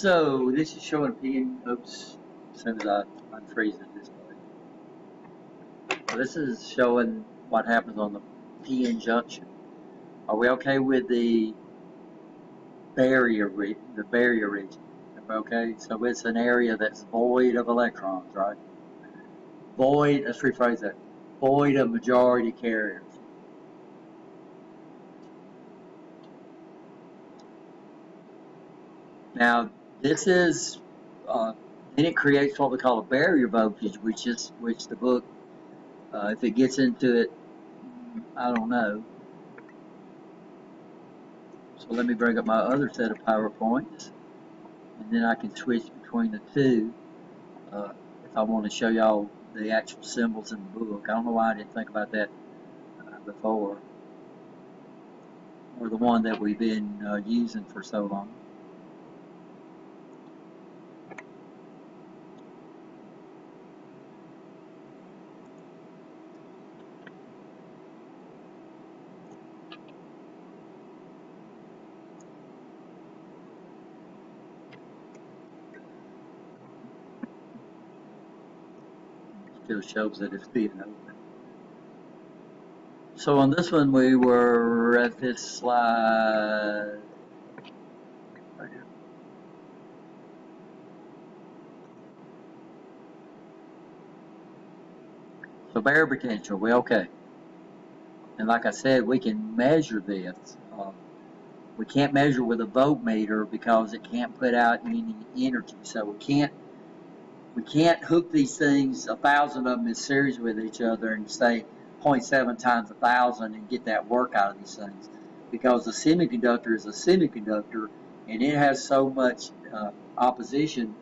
So this is showing PN. Oops, as soon as I unfreeze the display. So this is showing what happens on the PN junction. Are we okay with the barrier region? Okay, so it's an area that's void of electrons, right? Void. Let's rephrase that. Void of majority carriers. Now this is then it creates what we call a barrier voltage, which the book, if it gets into it, I don't know. So let me bring up my other set of PowerPoints, and then I can switch between the two if I want to show y'all the actual symbols in the book. I don't know why I didn't think about that before, or the one that we've been using for so long. Still shows that it's being open. So on this one, we were at this slide right here. So barrier potential, we okay. And like I said, we can measure this. We can't measure with a voltmeter because it can't put out any energy. So we can't hook these things, 1,000 of them in series with each other, and say 0.7 times 1,000 and get that work out of these things, because the semiconductor is a semiconductor and it has so much opposition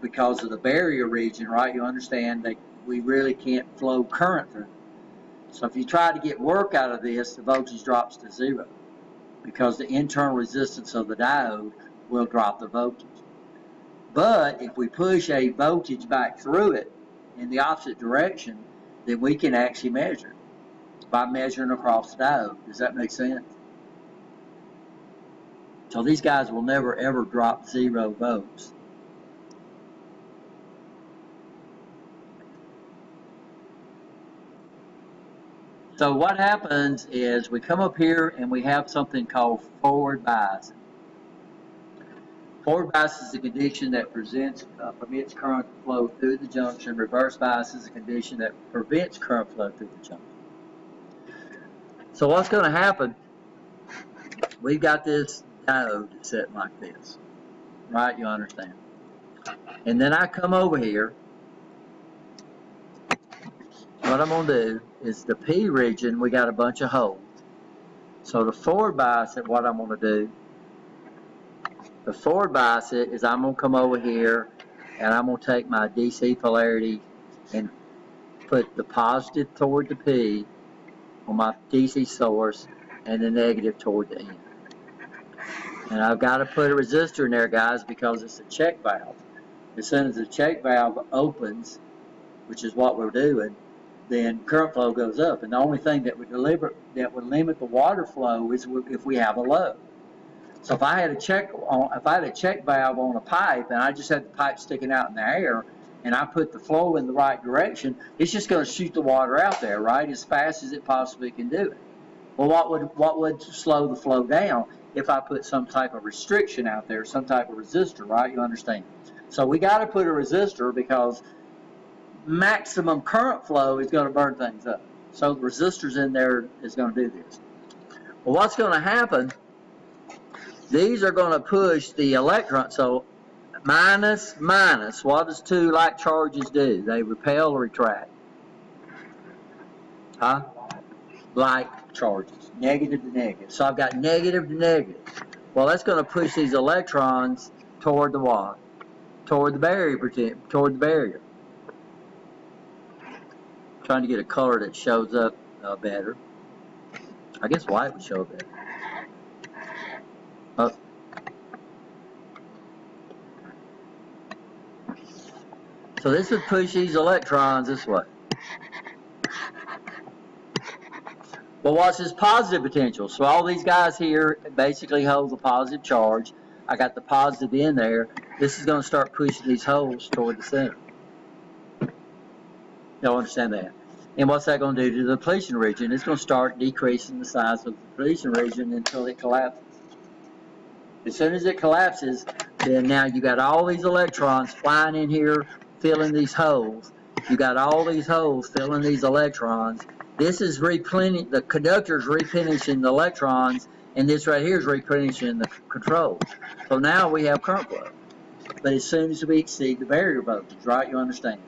because of the barrier region, right? You understand that we really can't flow current through. So if you try to get work out of this, the voltage drops to 0 because the internal resistance of the diode will drop the voltage. But if we push a voltage back through it in the opposite direction, then we can actually measure by measuring across the diode. Does that make sense? So these guys will never ever drop 0 volts. So what happens is we come up here and we have something called forward bias. Forward bias is a condition that permits current to flow through the junction. Reverse bias is a condition that prevents current flow through the junction. So what's going to happen, we've got this diode set like this, right? You understand. And then I come over here. What I'm going to do is the P region, we got a bunch of holes. So the forward bias, what I'm going to do, the forward bias is I'm going to come over here and I'm going to take my DC polarity and put the positive toward the P on my DC source and the negative toward the N. And I've got to put a resistor in there, guys, because it's a check valve. As soon as the check valve opens, which is what we're doing, then current flow goes up. And the only thing that would limit the water flow is if we have a load. So if I had a check valve on a pipe and I just had the pipe sticking out in the air and I put the flow in the right direction, it's just going to shoot the water out there, right, as fast as it possibly can do it. Well, what would slow the flow down if I put some type of restriction out there, some type of resistor, right? You understand? So we got to put a resistor because maximum current flow is going to burn things up. So the resistors in there is going to do this. Well, what's going to happen? These are going to push the electron. So minus, what does two like charges do? They repel or attract? Huh? Like charges, negative to negative. So I've got negative to negative. Well, that's going to push these electrons toward the what? Toward the barrier. Trying to get a color that shows up better. I guess white would show better. So this would push these electrons this way. Well, what's this positive potential? So all these guys here basically hold a positive charge. I got the positive in there. This is going to start pushing these holes toward the center. Y'all understand that? And what's that going to do to the depletion region? It's going to start decreasing the size of the depletion region until it collapses. As soon as it collapses, then now you got all these electrons flying in here, filling these holes. You got all these holes filling these electrons. This is replenishing, the conductor's replenishing the electrons, and this right here is replenishing the control. So now we have current flow. But as soon as we exceed the barrier voltage, right, you understand?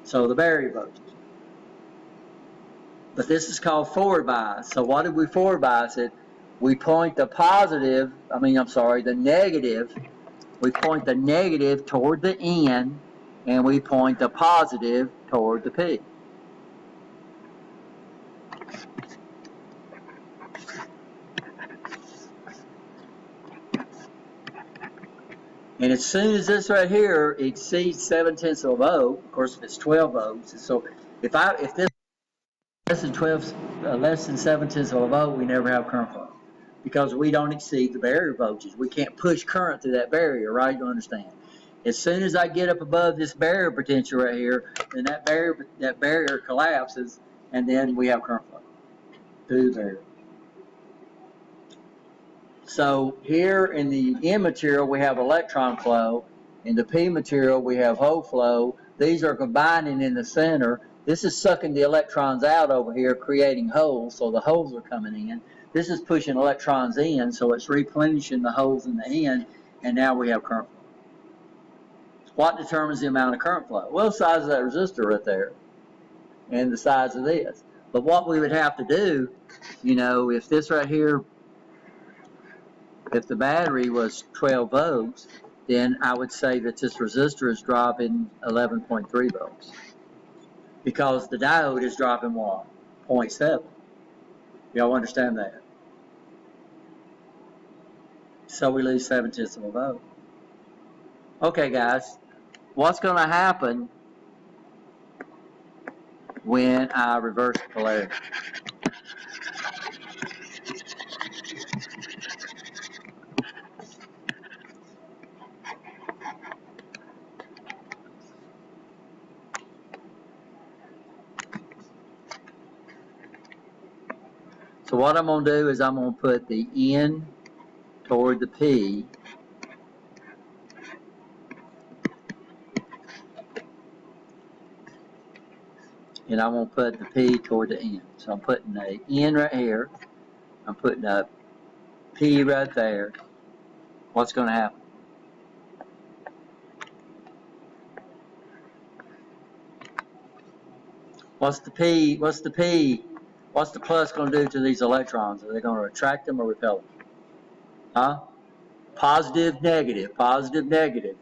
So the barrier voltage. But this is called forward bias. So what did we forward bias it? We point the the negative. We point the negative toward the N, and we point the positive toward the P. And as soon as this right here exceeds 7/10 of a volt, of course, if it's 12 volts, so if this is less than 7/10 of a volt, we never have current flow because we don't exceed the barrier voltage. We can't push current through that barrier, right? You understand? As soon as I get up above this barrier potential right here, then that barrier collapses, and then we have current flow through the barrier. So here in the N material, we have electron flow. In the P material, we have hole flow. These are combining in the center. This is sucking the electrons out over here, creating holes, so the holes are coming in. This is pushing electrons in, so it's replenishing the holes in the N, and now we have current flow. What determines the amount of current flow? Well, the size of that resistor right there, and the size of this. But what we would have to do, if this right here, if the battery was 12 volts, then I would say that this resistor is dropping 11.3 volts. Because the diode is dropping what? 0.7. Y'all understand that? So we lose 7/10 of a volt. Okay, guys, what's going to happen when I reverse the polarity? So what I'm going to do is I'm going to put the N toward the P, and I'm going to put the P toward the N. So I'm putting the N right here. I'm putting a P right there. What's going to happen? What's the P? What's the P? What's the plus going to do to these electrons? Are they going to attract them or repel them? Huh? Positive, negative, positive, negative.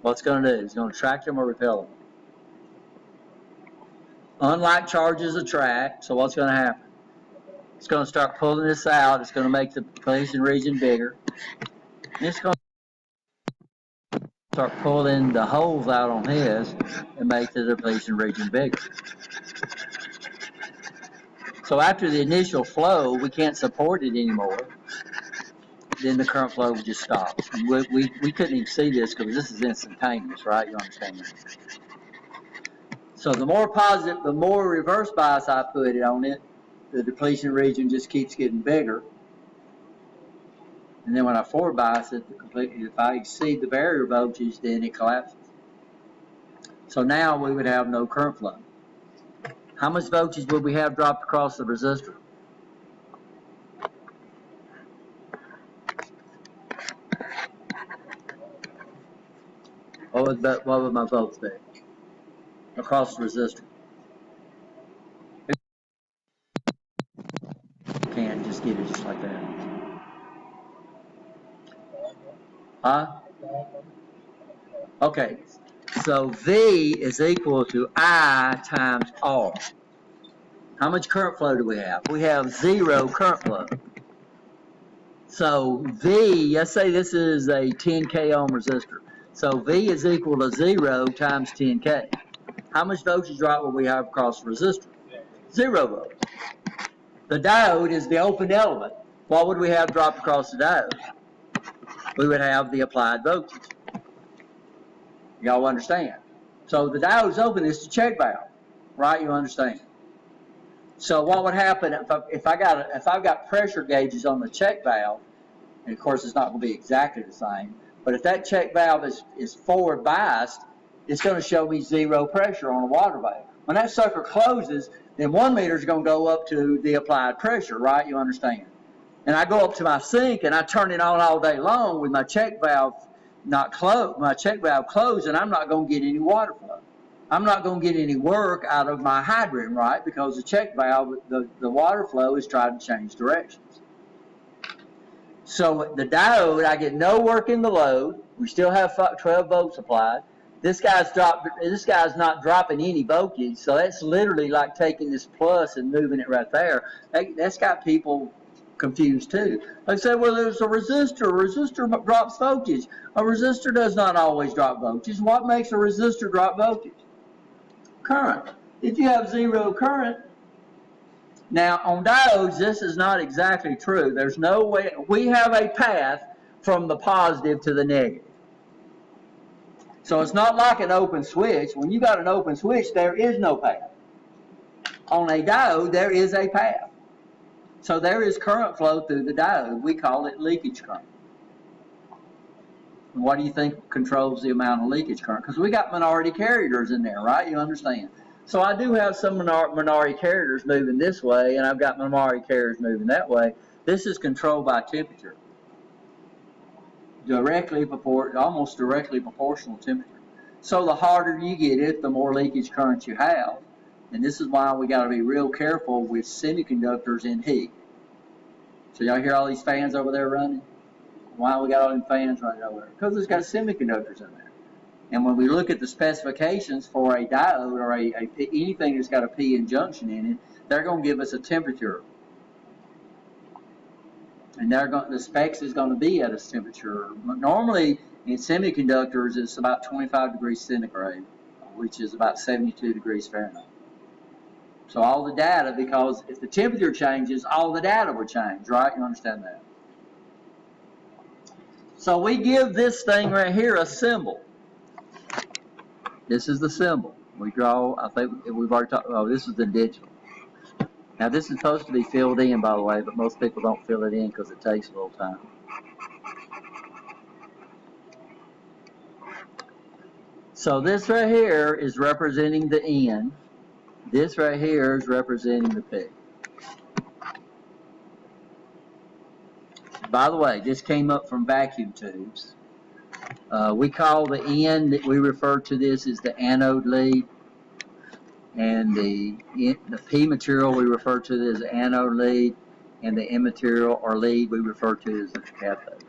What's going to do? It's going to attract them or repel them. Unlike charges attract, so what's going to happen? It's going to start pulling this out. It's going to make the depletion region bigger. And it's going to start pulling the holes out on his and make the depletion region bigger. So after the initial flow, we can't support it anymore. Then the current flow would just stop. We couldn't even see this because this is instantaneous, right? You understand that? So the more positive, the more reverse bias I put it on it, the depletion region just keeps getting bigger. And then when I forward bias it, if I exceed the barrier voltage, then it collapses. So now we would have no current flow. How much voltage would we have dropped across the resistor? What would my volts be across the resistor? You can't just get it just like that. Huh? Okay, so V is equal to I times R. How much current flow do we have? We have 0 current flow. So V, let's say this is a 10K ohm resistor. So V is equal to 0 times 10K. How much voltage drop will we have across the resistor? 0 volts. The diode is the open element. What would we have dropped across the diode? we would have the applied voltage. Y'all understand? So the diode's open is the check valve, right? You understand? So what would happen if I've got pressure gauges on the check valve, and of course it's not going to be exactly the same, but if that check valve is forward biased, it's going to show me 0 pressure on a water valve. When that sucker closes, then 1 meter is going to go up to the applied pressure, right? You understand? And I go up to my sink and I turn it on all day long with my check valve not closed, my check valve closed, and I'm not going to get any water flow. I'm not going to get any work out of my hydrant, right? Because the check valve, the water flow is trying to change directions. So the diode, I get no work in the load. We still have 12 volts applied. This guy's not dropping any voltage, so that's literally like taking this plus and moving it right there. That's got people confused too. They say, well, there's a resistor. A resistor drops voltage. A resistor does not always drop voltage. What makes a resistor drop voltage? Current. If you have 0 current, now on diodes, this is not exactly true. There's no way. We have a path from the positive to the negative. So it's not like an open switch. When you got an open switch, there is no path. On a diode, there is a path. So there is current flow through the diode. We call it leakage current. And what do you think controls the amount of leakage current? Because we got minority carriers in there, right? You understand? So I do have some minority carriers moving this way, and I've got minority carriers moving that way. This is controlled by temperature. Almost directly proportional temperature. So the harder you get it, the more leakage current you have. And this is why we got to be real careful with semiconductors in heat. So y'all hear all these fans over there running? Why we got all them fans running over there? Because it's got semiconductors in there. And when we look at the specifications for a diode or anything that's got a p-n junction in it, they're going to give us a temperature. And the specs is going to be at a temperature. Normally in semiconductors it's about 25 degrees centigrade, which is about 72 degrees Fahrenheit. So all the data, because if the temperature changes, all the data will change, right? You understand that? So we give this thing right here a symbol. This is the symbol. We draw, I think we've already talked, oh, this is the digital. Now this is supposed to be filled in, by the way, but most people don't fill it in because it takes a little time. So this right here is representing the N. This right here is representing the P. By the way, this came up from vacuum tubes. We call the N, that we refer to this as the anode lead. And the P material we refer to as the anode lead, and the N material or lead we refer to as the cathode.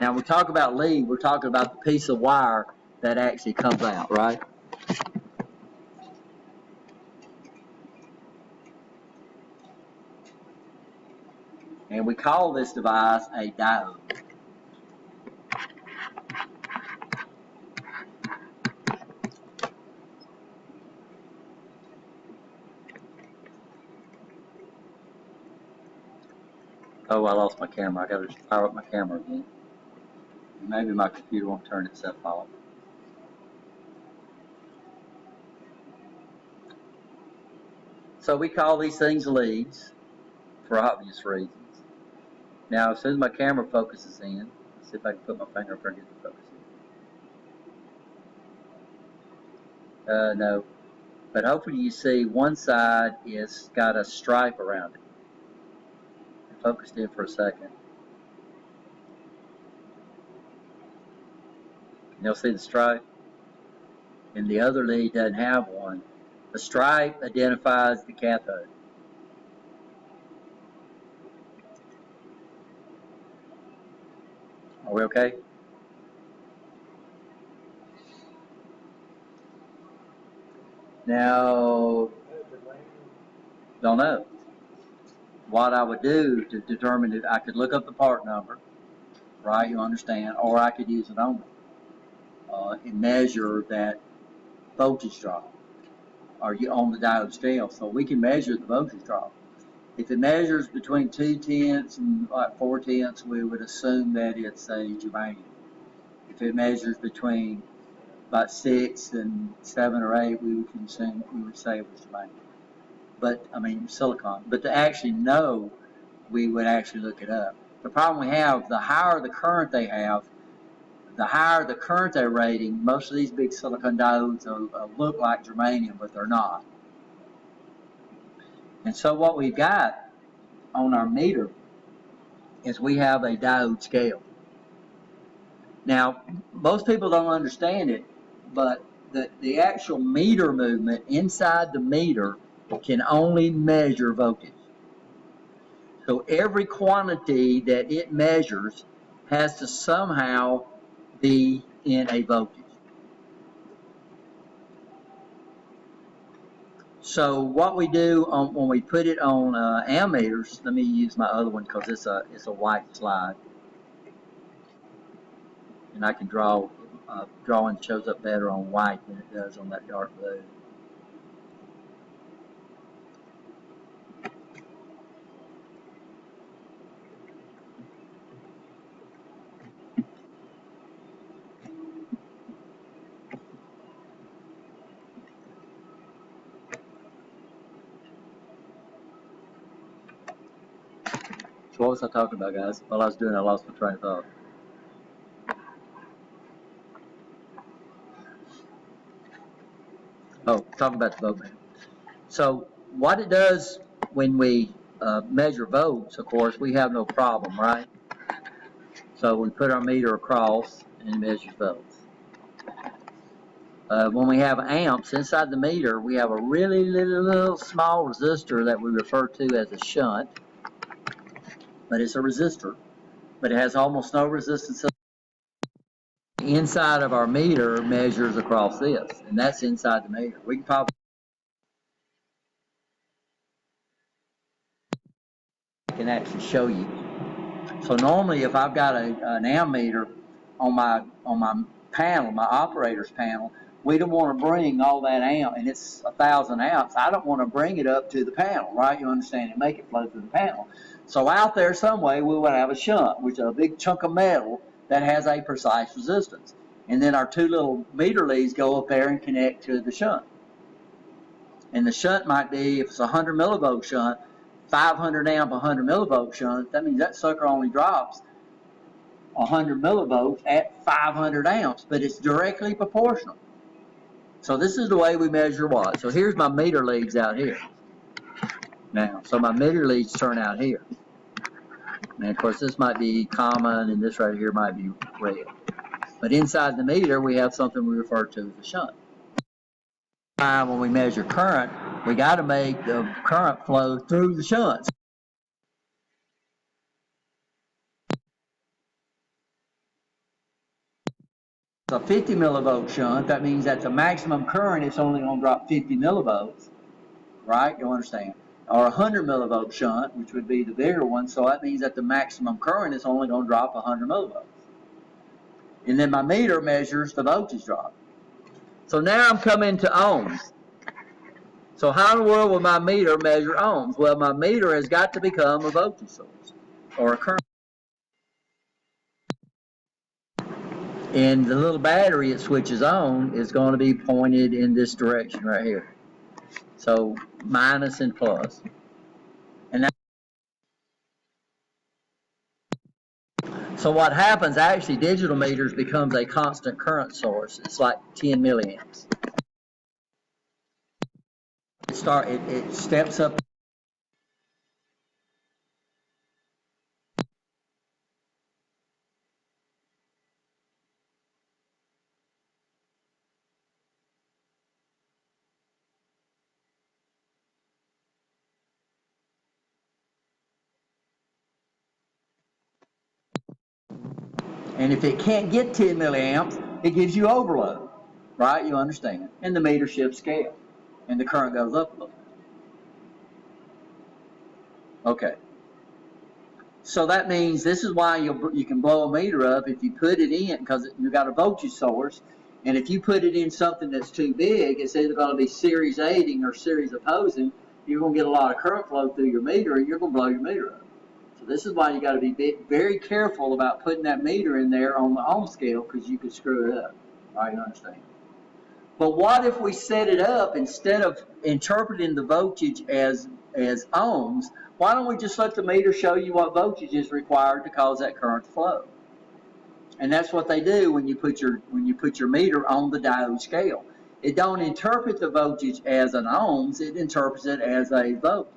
Now when we talk about lead, we're talking about the piece of wire that actually comes out, right? And we call this device a diode. Oh, I lost my camera. I got to power up my camera again. Maybe my computer won't turn itself off. So we call these things leads for obvious reasons. Now, as soon as my camera focuses in, let's see if I can put my finger up and get the focus in. No. But hopefully you see one side is got a stripe around it. I focused in for a second. You'll see the stripe. And the other lead doesn't have one. The stripe identifies the cathode. Are we okay? Now, don't know. What I would do to determine it, I could look up the part number, right? You understand? Or I could use an ohm and measure that voltage drop, or you on the diode scale. So we can measure the voltage drop. If it measures between 2/10 and like 4/10, we would assume that it's a germanium. If it measures between about 6 and 7 or 8, we would say it was germanium. But I mean silicon. But to actually know, we would actually look it up. The problem we have, the higher the current they have, the higher the current they're rating. Most of these big silicon diodes look like germanium, but they're not. And so what we've got on our meter is we have a diode scale. Now, most people don't understand it, but the actual meter movement inside the meter can only measure voltage. So every quantity that it measures has to somehow be in a voltage. So what we do when we put it on ammeters, let me use my other one because it's a white slide, and I can draw. Drawing shows up better on white than it does on that dark blue. So what was I talking about, guys? While I was doing it, I lost my train of thought. Oh, talking about the voltmeter. So what it does when we measure volts, of course, we have no problem, right? So we put our meter across and it measures volts. When we have amps inside the meter, we have a really little small resistor that we refer to as a shunt, but it's a resistor, but it has almost no resistance. Inside of our meter measures across this, and that's inside the meter. We can probably actually show you. So normally, if I've got an ammeter on my panel, my operator's panel, we don't want to bring all that amp, and it's 1,000 amps. I don't want to bring it up to the panel, right? You understand? And make it flow through the panel. So out there some way, we would have a shunt, which is a big chunk of metal that has a precise resistance. And then our two little meter leads go up there and connect to the shunt. And the shunt might be, if it's a 100 millivolt shunt, 500 amp, 100 millivolt shunt, that means that sucker only drops 100 millivolts at 500 amps, but it's directly proportional. So this is the way we measure what. So here's my meter leads out here. Now, so my meter leads turn out here. And of course this might be common and this right here might be red. But inside the meter we have something we refer to as a shunt. When we measure current, we got to make the current flow through the shunts. A 50 millivolt shunt, that means at the maximum current it's only going to drop 50 millivolts, right? You understand? Or a 100 millivolt shunt, which would be the bigger one, so that means at the maximum current it's only going to drop 100 millivolts. And then my meter measures the voltage drop. So now I'm coming to ohms. So how in the world will my meter measure ohms? Well, my meter has got to become a voltage source or a current. And the little battery it switches on is going to be pointed in this direction right here. So minus and plus. And so what happens, actually, digital meters becomes a constant current source. It's like 10 milliamps. It steps up. And if it can't get 10 milliamps, it gives you overload, right? You understand. And the meter shifts scale. And the current goes up a little bit. Okay. So that means this is why you can blow a meter up if you put it in, because you've got a voltage source. And if you put it in something that's too big, it's either going to be series aiding or series opposing. you're going to get a lot of current flow through your meter, and you're going to blow your meter up. So this is why you got to be very careful about putting that meter in there on the ohm scale, because you could screw it up. All right, you understand? But what if we set it up, instead of interpreting the voltage as ohms, why don't we just let the meter show you what voltage is required to cause that current to flow? And that's what they do when you put your meter on the diode scale. It don't interpret the voltage as an ohms, it interprets it as a voltage.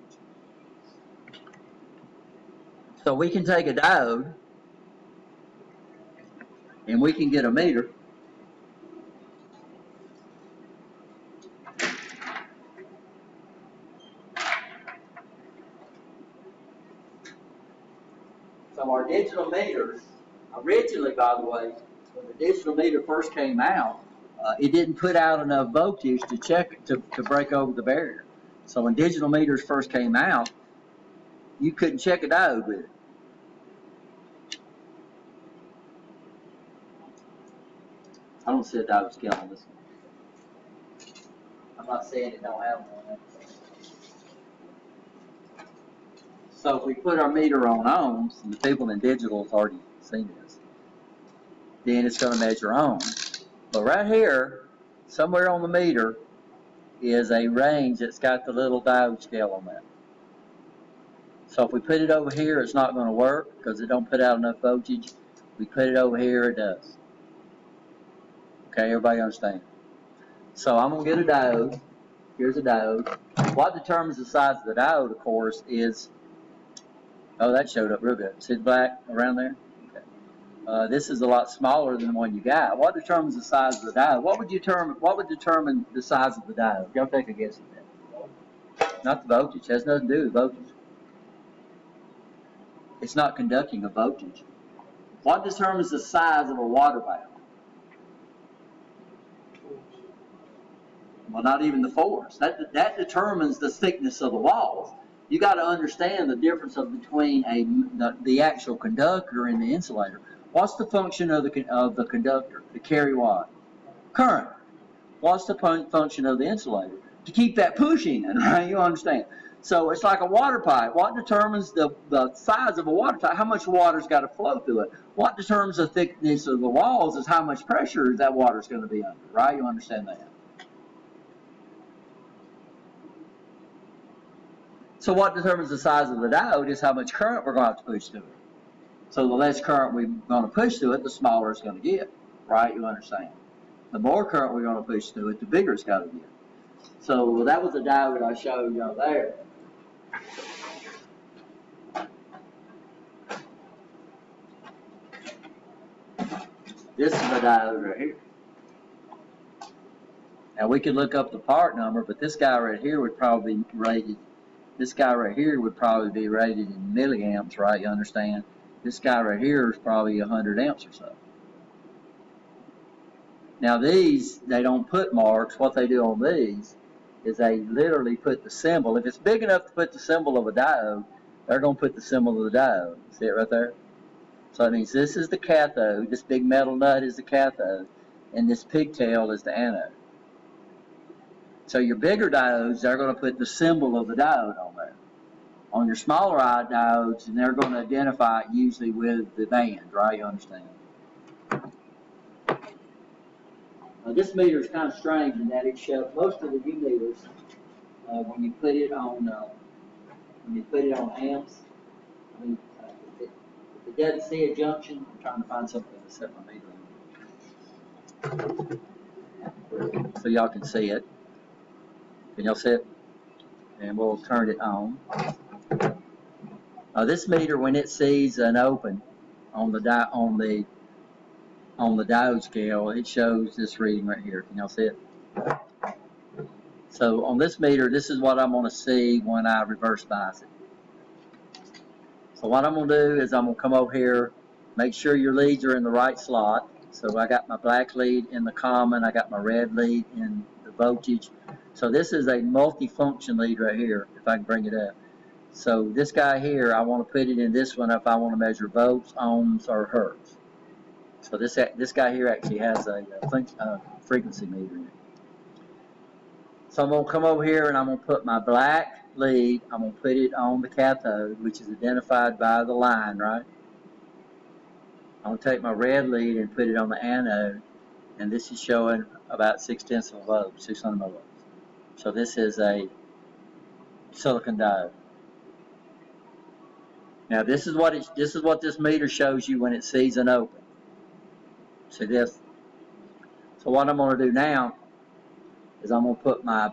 So we can take a diode and we can get a meter. So our digital meters, originally, by the way, when the digital meter first came out, it didn't put out enough voltage to check to break over the barrier. So when digital meters first came out, you couldn't check a diode with it. I don't see a diode scale on this one. I'm not saying it don't have one. So if we put our meter on ohms, and the people in digital have already seen this, then it's going to measure ohms. But right here, somewhere on the meter, is a range that's got the little diode scale on that. So if we put it over here, it's not going to work because it don't put out enough voltage. We put it over here, it does. Okay, everybody understand? So I'm going to get a diode. Here's a diode. What determines the size of the diode, of course, is, oh, that showed up real good. See the black around there? Okay. This is a lot smaller than the one you got. What determines the size of the diode? What would determine the size of the diode? Y'all take a guess at that. Not the voltage. It has nothing to do with voltage. It's not conducting a voltage. What determines the size of a water valve? Well, not even the force. That determines the thickness of the walls. You got to understand the difference between the actual conductor and the insulator. What's the function of the conductor? To carry what? Current. What's the function of the insulator? To keep that pushing, right? You understand? So it's like a water pipe. What determines the size of a water pipe? How much water's got to flow through it? What determines the thickness of the walls is how much pressure that water's going to be under, right? You understand that? So what determines the size of the diode is how much current we're going to have to push through it. So the less current we're going to push through it, the smaller it's going to get, right? You understand? The more current we're going to push through it, the bigger it's got to get. So that was the diode I showed you there. This is the diode right here. Now we could look up the part number, but this guy right here would probably be rated. This guy right here would probably be rated in milliamps, right? You understand? This guy right here is probably 100 amps or so. Now these, they don't put marks. What they do on these is they literally put the symbol. If it's big enough to put the symbol of a diode, they're going to put the symbol of the diode. See it right there? So it means this is the cathode, this big metal nut is the cathode, and this pigtail is the anode. So your bigger diodes, they're going to put the symbol of the diode on there. On your smaller diodes, and they're going to identify it usually with the band, right? You understand? This meter is kind of strange in that it shows most of the new meters when you put it on amps. I mean, if it doesn't see a junction, I'm trying to find something to set my meter on, so y'all can see it. Can y'all see it? And we'll turn it on. This meter, when it sees an open on the diode scale, it shows this reading right here. Can y'all see it? So on this meter, this is what I'm going to see when I reverse bias it. So what I'm going to do is I'm going to come over here, make sure your leads are in the right slot. So I got my black lead in the common, I got my red lead in the voltage. So this is a multi-function lead right here, if I can bring it up. So this guy here, I want to put it in this one if I want to measure volts, ohms, or hertz. So this guy here actually has a frequency meter in it. So I'm going to come over here and I'm going to put my black lead, I'm going to put it on the cathode, which is identified by the line, right? I'm going to take my red lead and put it on the anode, and this is showing about 6/10 of a volt, 600 millivolts. So this is a silicon diode. Now this is what this meter shows you when it sees an open. See this? So what I'm going to do now is I'm going to put my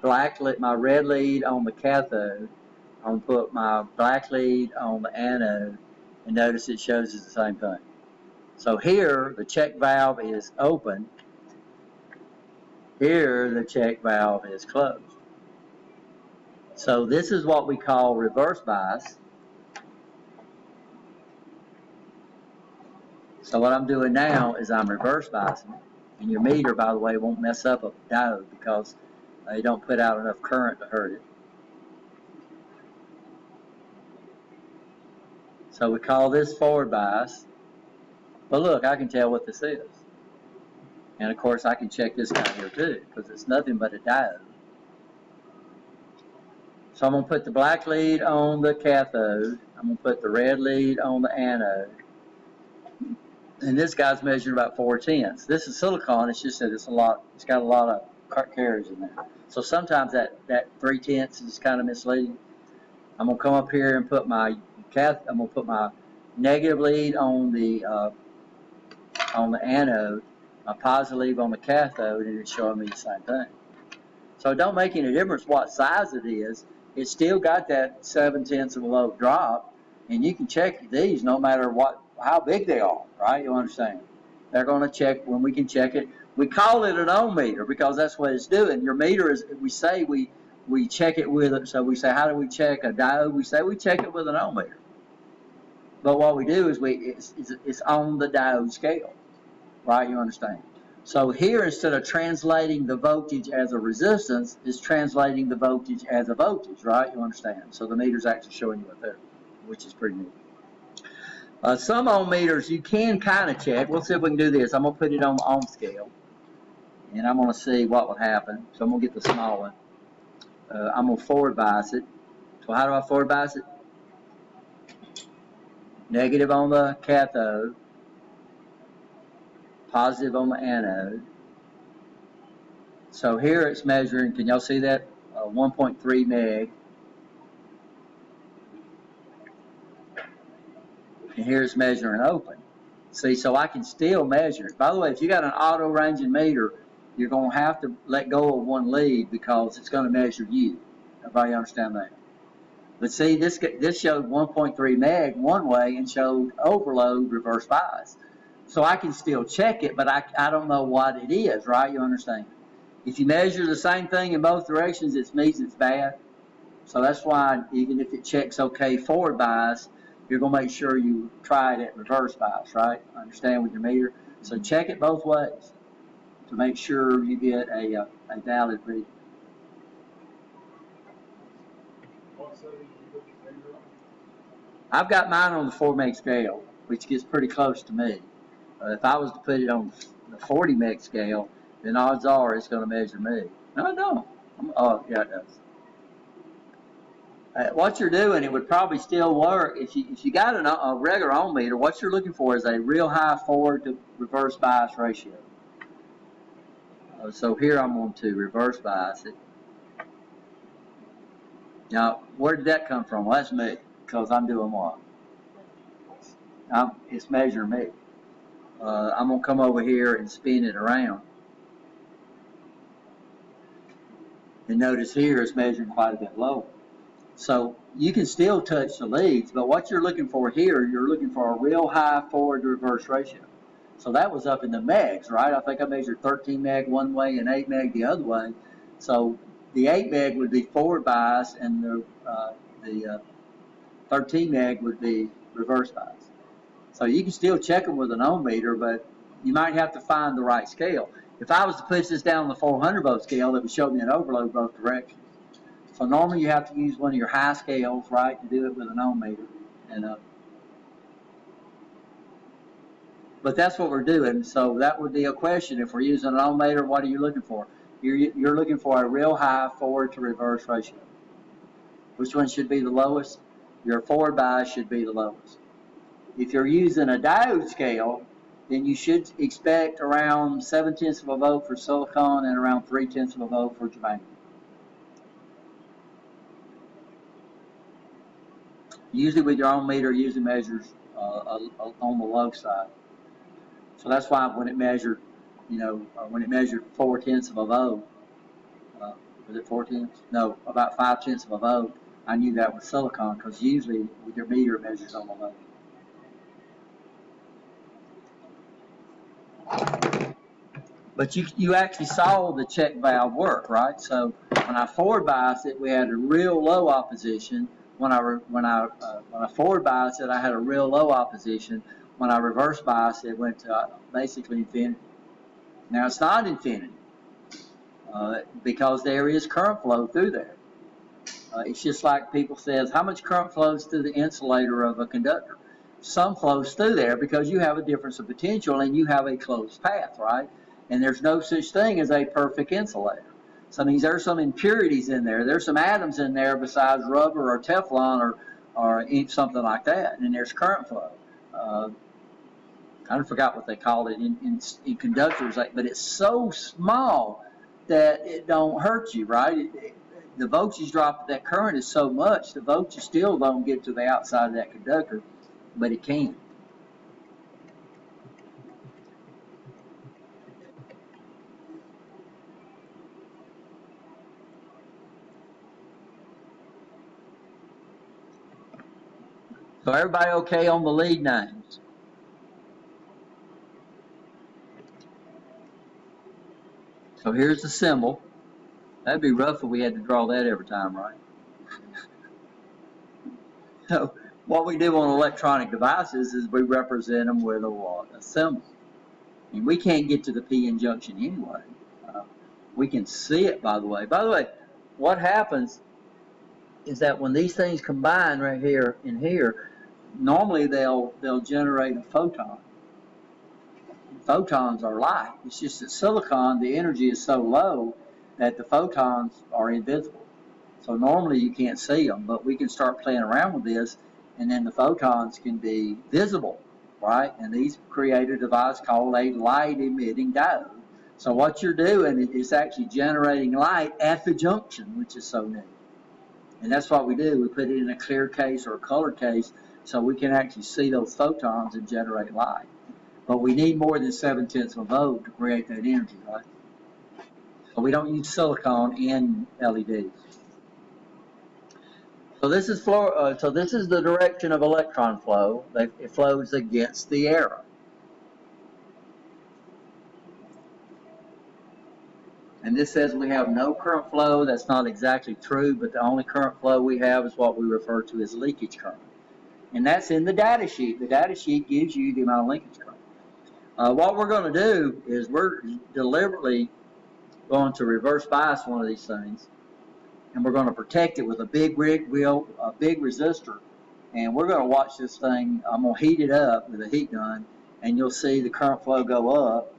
red lead on the cathode. I'm going to put my black lead on the anode, and notice it shows us the same thing. So here the check valve is open. Here the check valve is closed. So this is what we call reverse bias. So what I'm doing now is I'm reverse biasing. And your meter, by the way, won't mess up a diode because they don't put out enough current to hurt it. So we call this forward bias. But look, I can tell what this is. And of course I can check this guy here too, because it's nothing but a diode. So I'm going to put the black lead on the cathode. I'm going to put the red lead on the anode. And this guy's measuring about 4/10. This is silicon, it's just that it's got a lot of carriers in there. So sometimes that 3/10 is kind of misleading. I'm going to come up here and put my negative lead on the anode, my positive lead on the cathode, and it's showing me the same thing. So it don't make any difference what size it is. It's still got that 7/10 of a volt drop, and you can check these no matter how big they are, right? You understand? They're going to check when we can check it. We call it an ohm meter because that's what it's doing. Your meter is, we say we check it with it. So we say, how do we check a diode? We say we check it with an ohm meter. But what we do is it's on the diode scale, right? You understand? So here, instead of translating the voltage as a resistance, it's translating the voltage as a voltage, right? You understand? So the meter's actually showing you it there, which is pretty neat. Some ohm meters you can kind of check. We'll see if we can do this. I'm going to put it on the ohm scale, and I'm going to see what would happen. So I'm going to get the small one. I'm going to forward bias it. So how do I forward bias it? Negative on the cathode, positive on the anode. So here it's measuring, can y'all see that? 1.3 meg. And here it's measuring open. See, so I can still measure it. By the way, if you got an auto ranging meter, you're going to have to let go of one lead because it's going to measure you. Everybody understand that? But see, this showed 1.3 meg one way and showed overload reverse bias. So I can still check it, but I don't know what it is, right? You understand? If you measure the same thing in both directions, it means it's bad. So that's why even if it checks okay forward bias, you're going to make sure you try it at reverse bias, right? Understand with your meter. So check it both ways to make sure you get a valid reading. I've got mine on the 4 meg scale, which gets pretty close to me. If I was to put it on the 40 meg scale, then odds are it's going to measure me. No, it don't. Oh, yeah, it does. What you're doing, it would probably still work if you got a regular ohm meter. What you're looking for is a real high forward to reverse bias ratio. So here I'm going to reverse bias it. Now, where did that come from? Well, that's me, because I'm doing what? It's measuring me. I'm going to come over here and spin it around. And notice here it's measuring quite a bit lower. So you can still touch the leads, but what you're looking for here, you're looking for a real high forward to reverse ratio. So that was up in the megs, right? I think I measured 13 meg one way and 8 meg the other way. So the 8 meg would be forward bias, and the 13 meg would be reverse bias. So you can still check them with an ohm meter, but you might have to find the right scale. If I was to push this down on the 400 volt scale, it would show me an overload both directions. So normally you have to use one of your high scales, right, to do it with an ohm meter. But that's what we're doing. So that would be a question. If we're using an ohm meter, what are you looking for? You're looking for a real high forward to reverse ratio. Which one should be the lowest? Your forward bias should be the lowest. If you're using a diode scale, then you should expect around 7/10 of a volt for silicon and around 3/10 of a volt for germanium. Usually with your own meter, usually measures on the low side. So that's why when it measured, when it measured 4/10 of a volt, was it 4/10? No, about 5/10 of a volt. I knew that was silicon because usually with your meter it measures on the low. But you actually saw the check valve work, right? So when I forward biased it, we had a real low opposition. When I forward biased it, I had a real low opposition. When I reverse biased it, it went to basically infinity. Now it's not infinity because there is current flow through there. It's just like people says, how much current flows through the insulator of a conductor? Some flows through there because you have a difference of potential and you have a closed path, right? And there's no such thing as a perfect insulator. So that means there's some impurities in there. There's some atoms in there besides rubber or Teflon or something like that. And there's current flow. I forgot what they called it in conductors, but it's so small that it don't hurt you, right? The voltage drop of that current is so much, the voltage still don't get to the outside of that conductor, but it can. So everybody okay on the lead names? So here's the symbol. That'd be rough if we had to draw that every time, right? So what we do on electronic devices is we represent them with a symbol. And we can't get to the p-n junction anyway. We can see it, by the way. By the way, what happens is that when these things combine right here and here, normally they'll generate a photon. Photons are light. It's just that silicon, the energy is so low that the photons are invisible. So normally you can't see them, but we can start playing around with this, and then the photons can be visible, right? And these create a device called a light-emitting diode. So what you're doing is actually generating light at the junction, which is so neat. And that's what we do. We put it in a clear case or a color case so we can actually see those photons and generate light. But we need more than 7/10 of a volt to create that energy, right? So we don't use silicon in LEDs. So this is the direction of electron flow. It flows against the arrow. And this says we have no current flow. That's not exactly true, but the only current flow we have is what we refer to as leakage current. And that's in the data sheet. The data sheet gives you the amount of linkage current. What we're going to do is we're deliberately going to reverse bias one of these things, and we're going to protect it with a big resistor, and we're going to watch this thing. I'm going to heat it up with a heat gun, and you'll see the current flow go up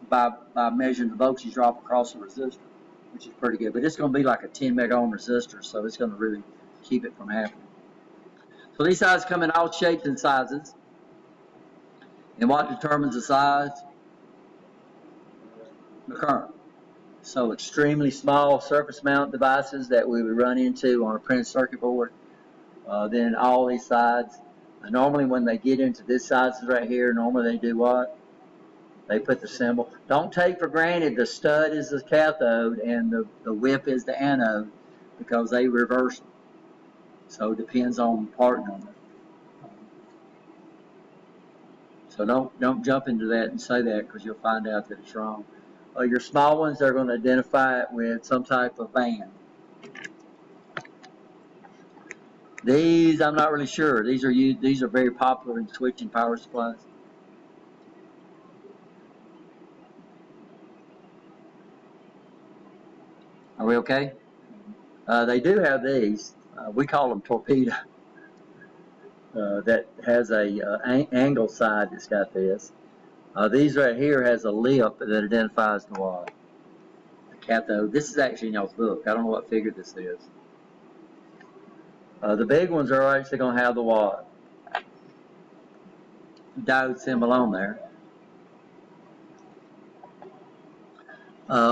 by measuring the voltage drop across the resistor, which is pretty good. But it's going to be like a 10 mega ohm resistor, so it's going to really keep it from happening. So these sides come in all shapes and sizes. And what determines the size? The current. So extremely small surface mount devices that we would run into on a printed circuit board. Then all these sides. Normally when they get into this sizes right here, normally they do what? They put the symbol. Don't take for granted the stud is the cathode and the whip is the anode, because they reverse them. So it depends on part number. So don't jump into that and say that, because you'll find out that it's wrong. Your small ones, they're going to identify it with some type of band. These, I'm not really sure. These are very popular in switching power supplies. Are we okay? They do have these. We call them torpedo. That has a angle side that's got this. These right here has a lip that identifies the cathode. This is actually in y'all's book. I don't know what figure this is. The big ones are actually going to have the what? Diode symbol on there.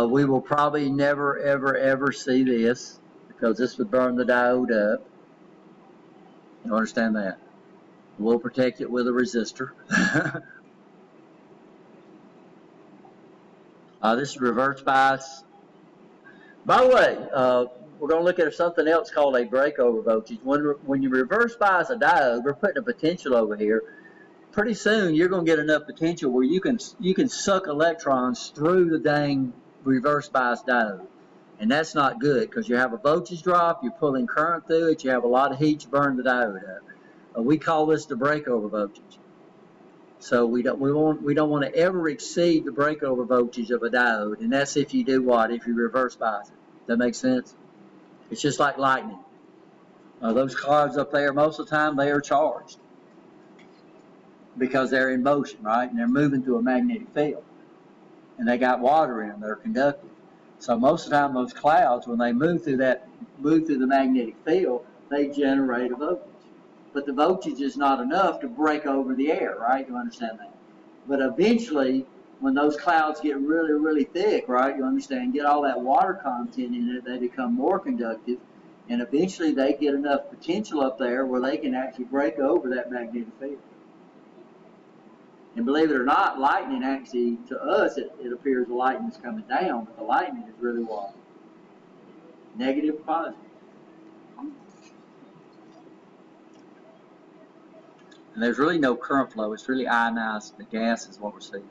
We will probably never, ever, ever see this because this would burn the diode up. You understand that? We'll protect it with a resistor. This is reverse bias. By the way, we're going to look at something else called a breakover voltage. When you reverse bias a diode, we're putting a potential over here. Pretty soon, you're going to get enough potential where you can suck electrons through the dang reverse bias diode. And that's not good because you have a voltage drop, you're pulling current through it, you have a lot of heat, you burn the diode up. We call this the breakover voltage. So we don't want to ever exceed the breakover voltage of a diode, and that's if you do what? If you reverse bias it. That makes sense? It's just like lightning. Those clouds up there, most of the time they are charged because they're in motion, right? And they're moving through a magnetic field, and they got water in them. They're conductive. So most of the time, those clouds, when they move through the magnetic field, they generate a voltage. But the voltage is not enough to break over the air, right? You understand that? But eventually, when those clouds get really, really thick, right? You understand, get all that water content in it, they become more conductive, and eventually they get enough potential up there where they can actually break over that magnetic field. And believe it or not, lightning actually, to us, it appears the lightning is coming down, but the lightning is really what? Negative or positive. And there's really no current flow. It's really ionized. The gas is what we're seeing.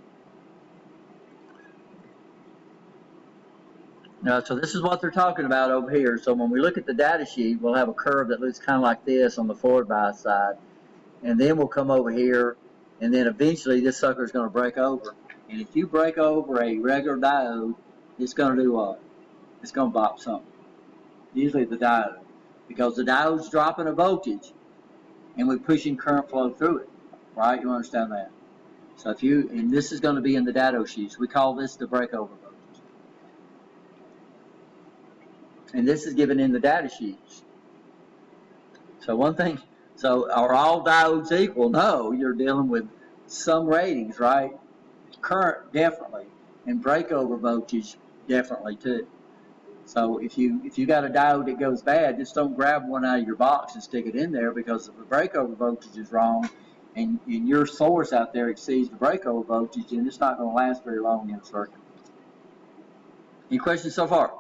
So this is what they're talking about over here. So when we look at the data sheet, we'll have a curve that looks kind of like this on the forward bias side. And then we'll come over here, and then eventually this sucker is going to break over. And if you break over a regular diode, it's going to do what? It's going to bop something. Usually the diode. Because the diode's dropping a voltage, and we're pushing current flow through it. Right? You understand that? So and this is going to be in the data sheets. We call this the breakover voltage. And this is given in the data sheets. So are all diodes equal? No, you're dealing with some ratings, right? Current, definitely, and breakover voltage, definitely too. So if you got a diode that goes bad, just don't grab one out of your box and stick it in there, because if the breakover voltage is wrong and your source out there exceeds the breakover voltage, then it's not going to last very long in a circuit. Any questions so far?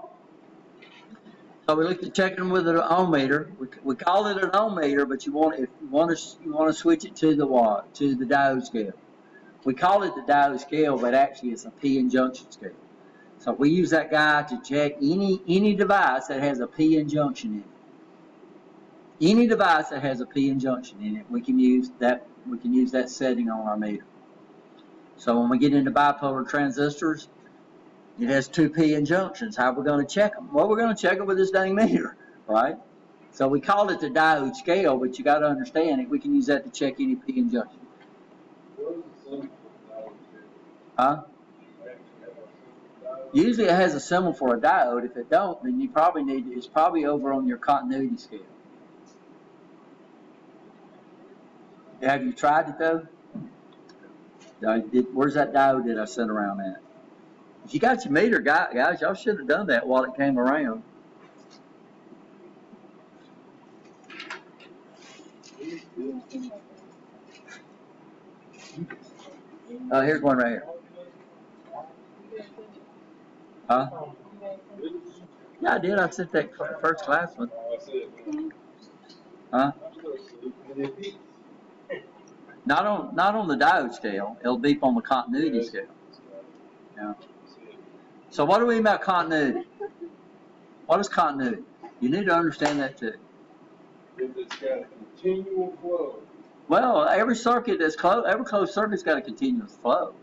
So we looked at checking with an ohm meter. We call it an ohm meter, but you want to switch it to the what? To the diode scale. We call it the diode scale, but actually it's a p-n junction scale. So we use that guy to check any device that has a p-n junction in it. Any device that has a p-n junction in it, we can use that setting on our meter. So when we get into bipolar transistors, it has two p-n junctions. How are we going to check them? Well, we're going to check it with this dang meter, right? So we call it the diode scale, but you got to understand it. We can use that to check any p-n junction. Huh? Usually it has a symbol for a diode. If it don't, then you probably it's probably over on your continuity scale. Have you tried it though? Where's that diode that I sent around at? If you got your meter, guys, y'all should have done that while it came around. Oh, here's one right here. Huh? Yeah, I did. I sent that first class one. Huh? Not on the diode scale. It'll beep on the continuity scale. Yeah. So what do we mean about continuity? What is continuity? You need to understand that too. If it's got a continual flow. Well, every circuit that's every closed circuit's got a continuous flow.